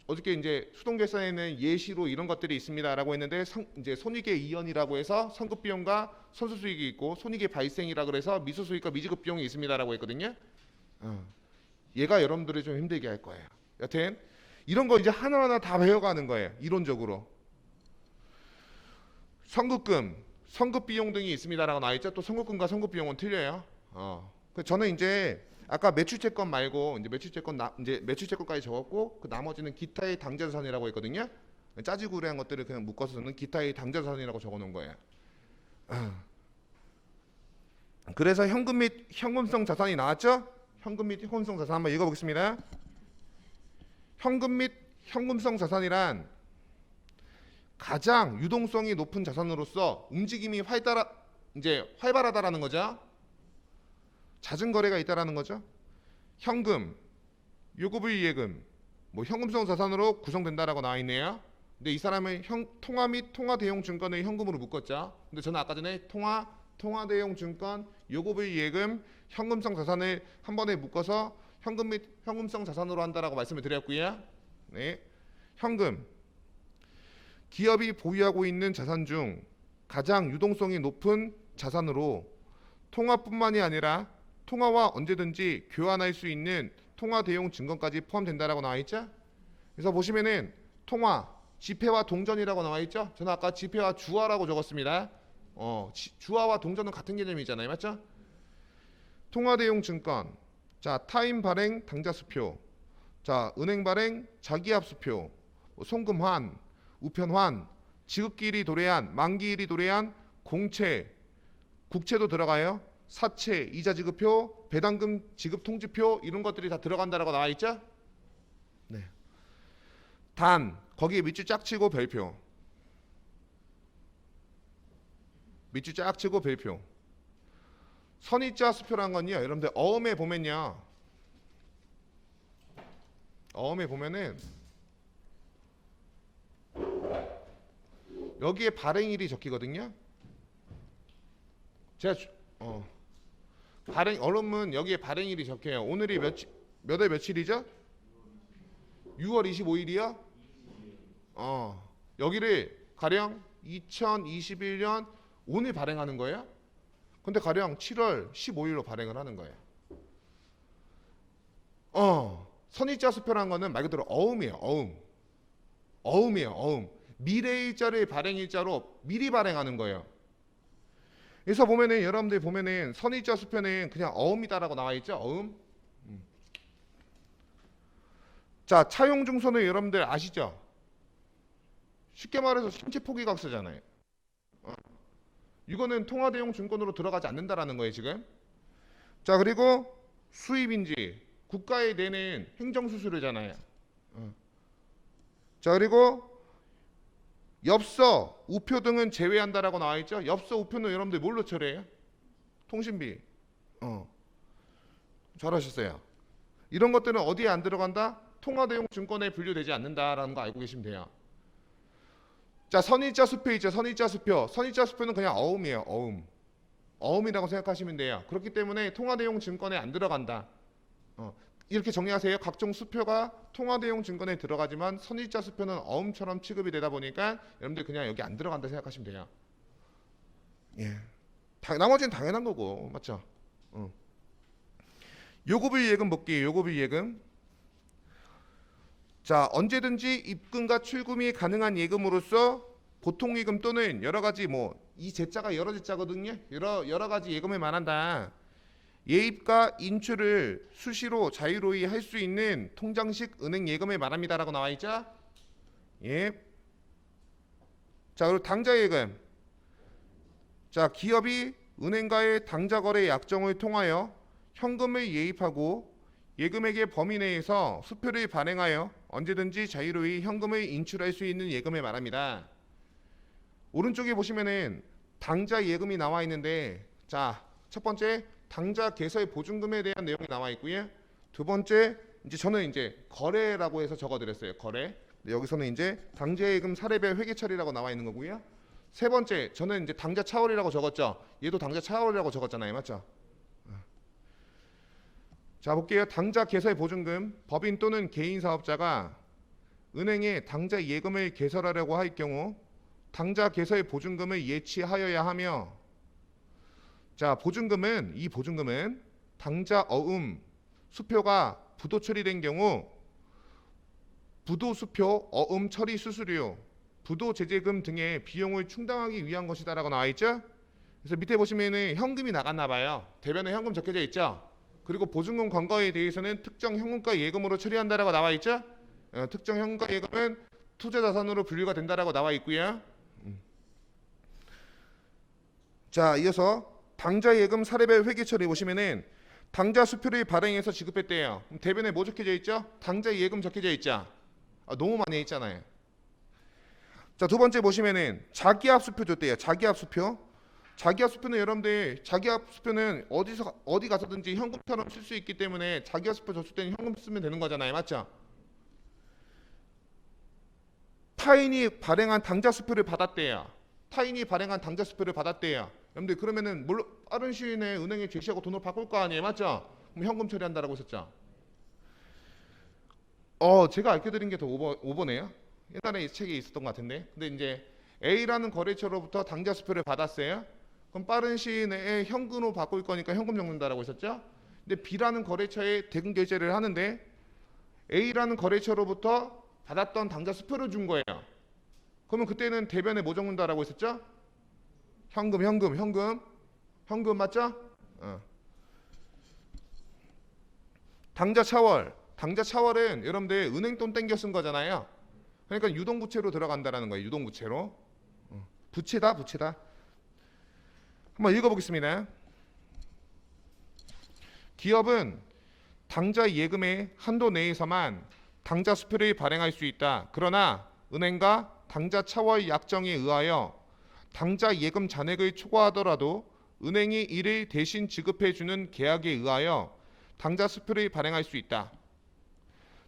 어저께 이제 수동결산에는 예시로 이런 것들이 있습니다라고 했는데 이제 손익의 이연이라고 해서 선급 비용과 선수 수익이 있고 손익의 발생이라 그래서 미수 수익과 미지급 비용이 있습니다라고 했거든요. 얘가 여러분들이 좀 힘들게 할 거예요. 여튼 이런 거 이제 하나하나 다 배워가는 거예요. 이론적으로. 선급금, 선급 비용 등이 있습니다라고 나와 있죠. 또 선급금과 선급 비용은 틀려요. 저는 이제 아까 매출채권 말고 이제 매출채권까지 적었고 그 나머지는 기타의 당좌자산이라고 했거든요. 짜지구레한 것들을 그냥 묶어서는 기타의 당좌자산이라고 적어놓은 거예요. 그래서 현금 및 현금성 자산이 나왔죠? 현금 및 현금성 자산 한번 읽어보겠습니다. 현금 및 현금성 자산이란 가장 유동성이 높은 자산으로서 움직임이 활발하다라는 거죠. 잦은 거래가 있다라는 거죠. 현금, 요구불이예금, 현금성 자산으로 구성된다라고 나와 있네요. 근데 이 사람은 통화 및 통화 대용 증권을 현금으로 묶었죠. 근데 저는 아까 전에 통화 대용 증권, 요구불이예금, 현금성 자산을 한 번에 묶어서 현금 및 현금성 자산으로 한다라고 말씀을 드렸고요. 네, 현금. 기업이 보유하고 있는 자산 중 가장 유동성이 높은 자산으로 통화뿐만이 아니라 통화와 언제든지 교환할 수 있는 통화 대용 증권까지 포함된다라고 나와 있죠. 그래서 보시면은 통화, 지폐와 동전이라고 나와 있죠. 저는 아까 지폐와 주화라고 적었습니다. 주화와 동전은 같은 개념이잖아요. 맞죠? 통화 대용 증권. 자, 타임 발행 당좌 수표. 자, 은행 발행 자기압 수표. 송금환, 우편환, 지급기일이 도래한, 만기일이 도래한 공채, 국채도 들어가요. 사채, 이자 지급표, 배당금 지급 통지표 이런 것들이 다 들어간다라고 나와 있죠? 네. 단 거기에 밑줄 쫙 치고 별표. 밑줄 쫙 치고 별표. 선의자 수표란 건요. 여러분들 어음에 보면요. 어음에 보면은 여기에 발행일이 적히거든요. 제가 발행 어음은 여기에 발행일이 적혀요. 오늘이 몇 월 며칠이죠? 6월 25일이요? 여기를 가령 2021년 오늘 발행하는 거예요. 근데 가령 7월 15일로 발행을 하는 거예요. 선의자 수표라는 거는 말 그대로 어음이에요. 어음이에요. 어음. 미래일자를 발행일자로 미리 발행하는 거예요. 그래서 보면은 여러분들 보면은 선의자 수표는 그냥 어음이다라고 나와 있죠. 어음. 자, 차용 중소는 여러분들 아시죠? 쉽게 말해서 신체 포기각서잖아요. 이거는 통화대용 증권으로 들어가지 않는다라는 거예요, 지금. 자, 그리고 수입인지 국가에 내는 행정수수료잖아요. 자, 그리고 엽서, 우표 등은 제외한다라고 나와 있죠. 엽서, 우표는 여러분들 뭘로 처리해요? 통신비. 잘하셨어요. 이런 것들은 어디에 안 들어간다? 통화대용 증권에 분류되지 않는다라는 거 알고 계시면 돼요. 자, 선의자 수표 있죠. 선의자 수표. 선의자 수표는 그냥 어음이에요. 어음이라고 생각하시면 돼요. 그렇기 때문에 통화대용 증권에 안 들어간다. 이렇게 정리하세요. 각종 수표가 통화대용 증권에 들어가지만 선의자 수표는 어음처럼 취급이 되다 보니까 여러분들 그냥 여기 안 들어간다 생각하시면 돼요. 예. 나머지는 당연한 거고, 맞죠? 요구비 예금 볼게요. 요구비 예금. 자, 언제든지 입금과 출금이 가능한 예금으로서 보통 예금 또는 여러 가지 이 제자가 여러 제자거든요. 여러 가지 예금을 말한다. 예입과 인출을 수시로 자유로이 할 수 있는 통장식 은행 예금을 말합니다라고 나와 있죠. 예. 자, 그리고 당좌 예금. 자, 기업이 은행과의 당좌 거래 약정을 통하여 현금을 예입하고 예금액의 범위 내에서 수표를 발행하여 언제든지 자유로이 현금을 인출할 수 있는 예금을 말합니다. 오른쪽에 보시면은 당좌 예금이 나와 있는데, 자, 첫 번째 당좌 개설 보증금에 대한 내용이 나와 있고요. 두 번째 저는 거래라고 해서 적어드렸어요. 거래. 여기서는 당좌 예금 사례별 회계 처리라고 나와 있는 거고요. 세 번째 저는 당좌 차월이라고 적었죠. 얘도 당좌 차월이라고 적었잖아요, 맞죠? 자, 볼게요. 당좌 개설 보증금. 법인 또는 개인 사업자가 은행에 당좌 예금을 개설하려고 할 경우 당좌 개설 보증금을 예치하여야 하며, 자, 이 보증금은 당좌 어음 수표가 부도 처리된 경우 부도 수표 어음 처리 수수료, 부도 제재금 등의 비용을 충당하기 위한 것이다라고 나와 있죠. 그래서 밑에 보시면은 현금이 나갔나 봐요. 대변에 현금 적혀져 있죠. 그리고 보증금 관과에 대해서는 특정 현금가 예금으로 처리한다라고 나와 있죠. 특정 현금가 예금은 투자 자산으로 분류가 된다라고 나와 있고요. 자, 이어서 당좌 예금 사례별 회계 처리 보시면은 당좌 수표를 발행해서 지급했대요. 대변에 뭐 적혀져 있죠? 당좌 예금 적혀져 있죠. 너무 많이 있잖아요. 자, 두 번째 보시면은 자기압 수표 줬대요. 자기압 수표. 자기압 수표는 여러분들 자기압 수표는 어디 가서든지 현금처럼 쓸 수 있기 때문에 자기압 수표 줬을 때는 현금 쓰면 되는 거잖아요, 맞죠? 타인이 발행한 당좌 수표를 받았대요. 여러분들 그러면은 빠른 시일 내에 은행에 제시하고 돈을 바꿀 거 아니에요, 맞죠? 그럼 현금 처리한다라고 했었죠. 제가 알려드린 게 더 오버네요. 옛날에 이 책에 있었던 것 같은데. 근데 A라는 거래처로부터 당좌 수표를 받았어요. 그럼 빠른 시일 내에 현금으로 바꿀 거니까 현금 적는다라고 했었죠. 근데 B라는 거래처에 대금 결제를 하는데 A라는 거래처로부터 받았던 당좌 수표를 준 거예요. 그러면 그때는 대변에 뭐 적는다라고 했었죠? 현금 맞죠? 당좌 차월은 여러분들 은행 돈 땡겨 쓴 거잖아요. 그러니까 유동부채로 들어간다라는 거예요. 유동부채로. 부채다. 한번 읽어보겠습니다. 기업은 당좌 예금의 한도 내에서만 당좌 수표를 발행할 수 있다. 그러나 은행과 당좌 차월 약정에 의하여 당좌 예금 잔액을 초과하더라도 은행이 이를 대신 지급해 주는 계약에 의하여 당좌 수표를 발행할 수 있다.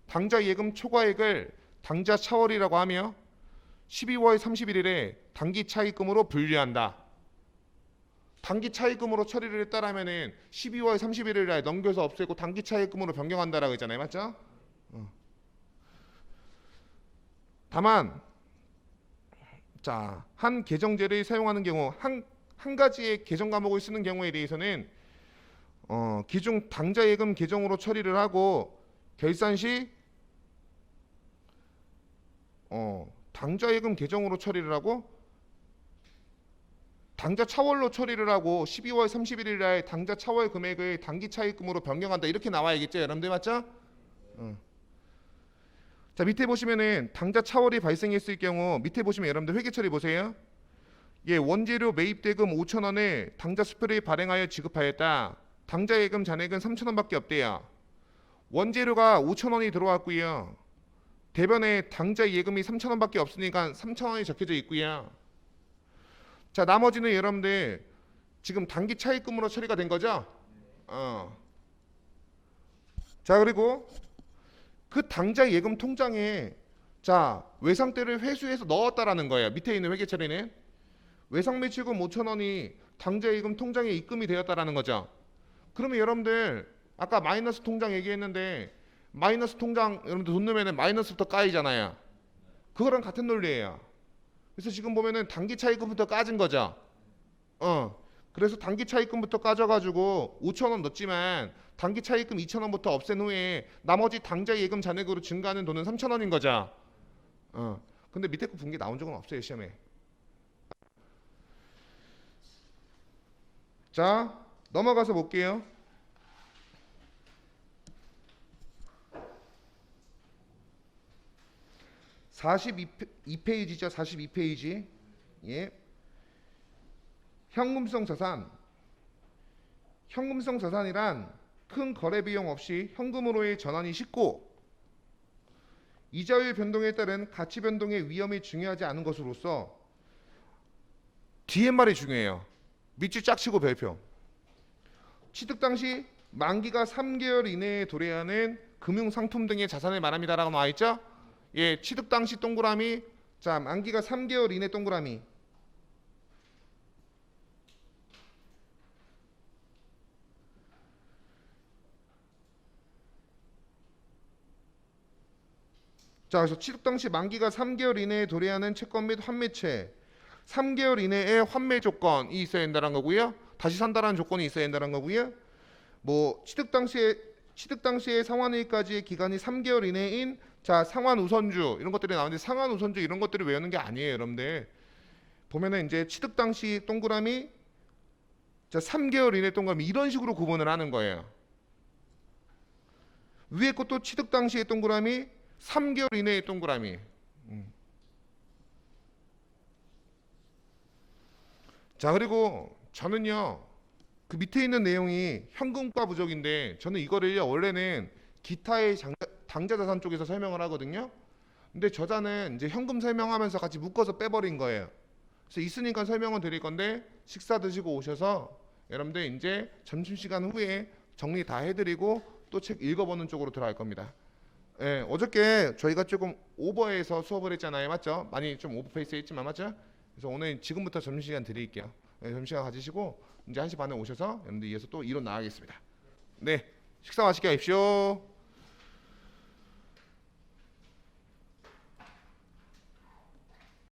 당좌 예금 초과액을 당좌 차월이라고 하며 12월 31일에 단기 차입금으로 분류한다. 단기 차입금으로 처리를 했다라면은 12월 31일 날 넘겨서 없애고 단기 차입금으로 변경한다라고 했잖아요. 맞죠? 다만 자, 한 계정제를 사용하는 경우 한 가지의 계정 과목을 쓰는 경우에 대해서는 기존 당좌 예금 계정으로 처리를 하고 결산 시 당좌 예금 계정으로 처리를 하고 당좌 차월로 처리를 하고 12월 31일 날 당좌 차월 금액을 단기 차입금으로 변경한다. 이렇게 나와야겠죠, 여러분들 맞죠? 자, 밑에 보시면은 당좌 차월이 발생했을 경우 밑에 보시면 여러분들 회계 처리 보세요. 예, 원재료 매입 대금 5,000원을 당좌 수표를 발행하여 지급하였다. 당좌 예금 잔액은 3,000원밖에 없대요. 원재료가 5,000원이 들어왔고요. 대변에 당좌 예금이 3,000원밖에 없으니까 3,000원이 적혀져 있고요. 자, 나머지는 여러분들 지금 단기 차입금으로 처리가 된 거죠? 자, 그리고 그 당좌 예금 통장에 자, 외상대를 회수해서 넣었다라는 거예요. 밑에 있는 회계 처리는 외상 매출금 5,000원이 당좌 예금 통장에 입금이 되었다라는 거죠. 그러면 여러분들 아까 마이너스 통장 얘기했는데 마이너스 통장 여러분들 돈 넣으면 마이너스부터 까이잖아요. 그거랑 같은 논리예요. 그래서 지금 보면은 단기 차입금부터 까진 거죠. 그래서 단기 차입금부터 까져가지고 5,000원 넣었지만 단기 차입금 2,000원부터 없앤 후에 나머지 당좌 예금 잔액으로 증가하는 돈은 3,000원인 거죠. 근데 밑에 거 분기 나온 적은 없어요, 시험에. 자, 넘어가서 볼게요. 42페이지죠. 42페이지. 예. 현금성 자산. 현금성 자산이란 큰 거래 비용 없이 현금으로의 전환이 쉽고 이자율 변동에 따른 가치 변동의 위험이 중요하지 않은 것으로서 뒤에 말이 중요해요. 밑줄 짝 치고 별표. 취득 당시 만기가 3개월 이내에 도래하는 금융상품 등의 자산을 말합니다라고 나와 있죠. 예, 취득 당시 동그라미. 자, 만기가 3개월 이내 동그라미. 자, 그래서 취득 당시 만기가 3개월 이내에 도래하는 채권 및 환매채 3개월 이내에 환매 조건이 있어야 된다는 거고요. 다시 산다라는 조건이 있어야 된다는 거고요. 뭐 취득 당시에 상환일까지의 기간이 3개월 이내인 자, 상환 우선주 이런 것들이 나오는데 상환 우선주 이런 것들을 외우는 게 아니에요, 여러분들. 보면은 이제 취득 당시 동그라미 자, 3개월 이내 동그라미 이런 식으로 구분을 하는 거예요. 위에 것도 취득 당시의 동그라미 3개월 이내의 동그라미. 자, 그리고 저는요 그 밑에 있는 내용이 현금과 부족인데 저는 이거를요 원래는 기타의 당좌자산 쪽에서 설명을 하거든요. 근데 저자는 이제 현금 설명하면서 같이 묶어서 빼버린 거예요. 그래서 있으니까 설명을 드릴 건데 식사 드시고 오셔서 여러분들 이제 점심시간 후에 정리 다 해드리고 또 책 읽어보는 쪽으로 들어갈 겁니다. 예, 어저께 저희가 조금 오버해서 수업을 했잖아요, 맞죠? 많이 좀 오버페이스 했지만 맞죠? 그래서 오늘 지금부터 점심시간 드릴게요. 네, 점심시간 가지시고 이제 1시 반에 오셔서 여러분들 이어서 또 이론 나가겠습니다. 네, 식사 맛있게 하십시오.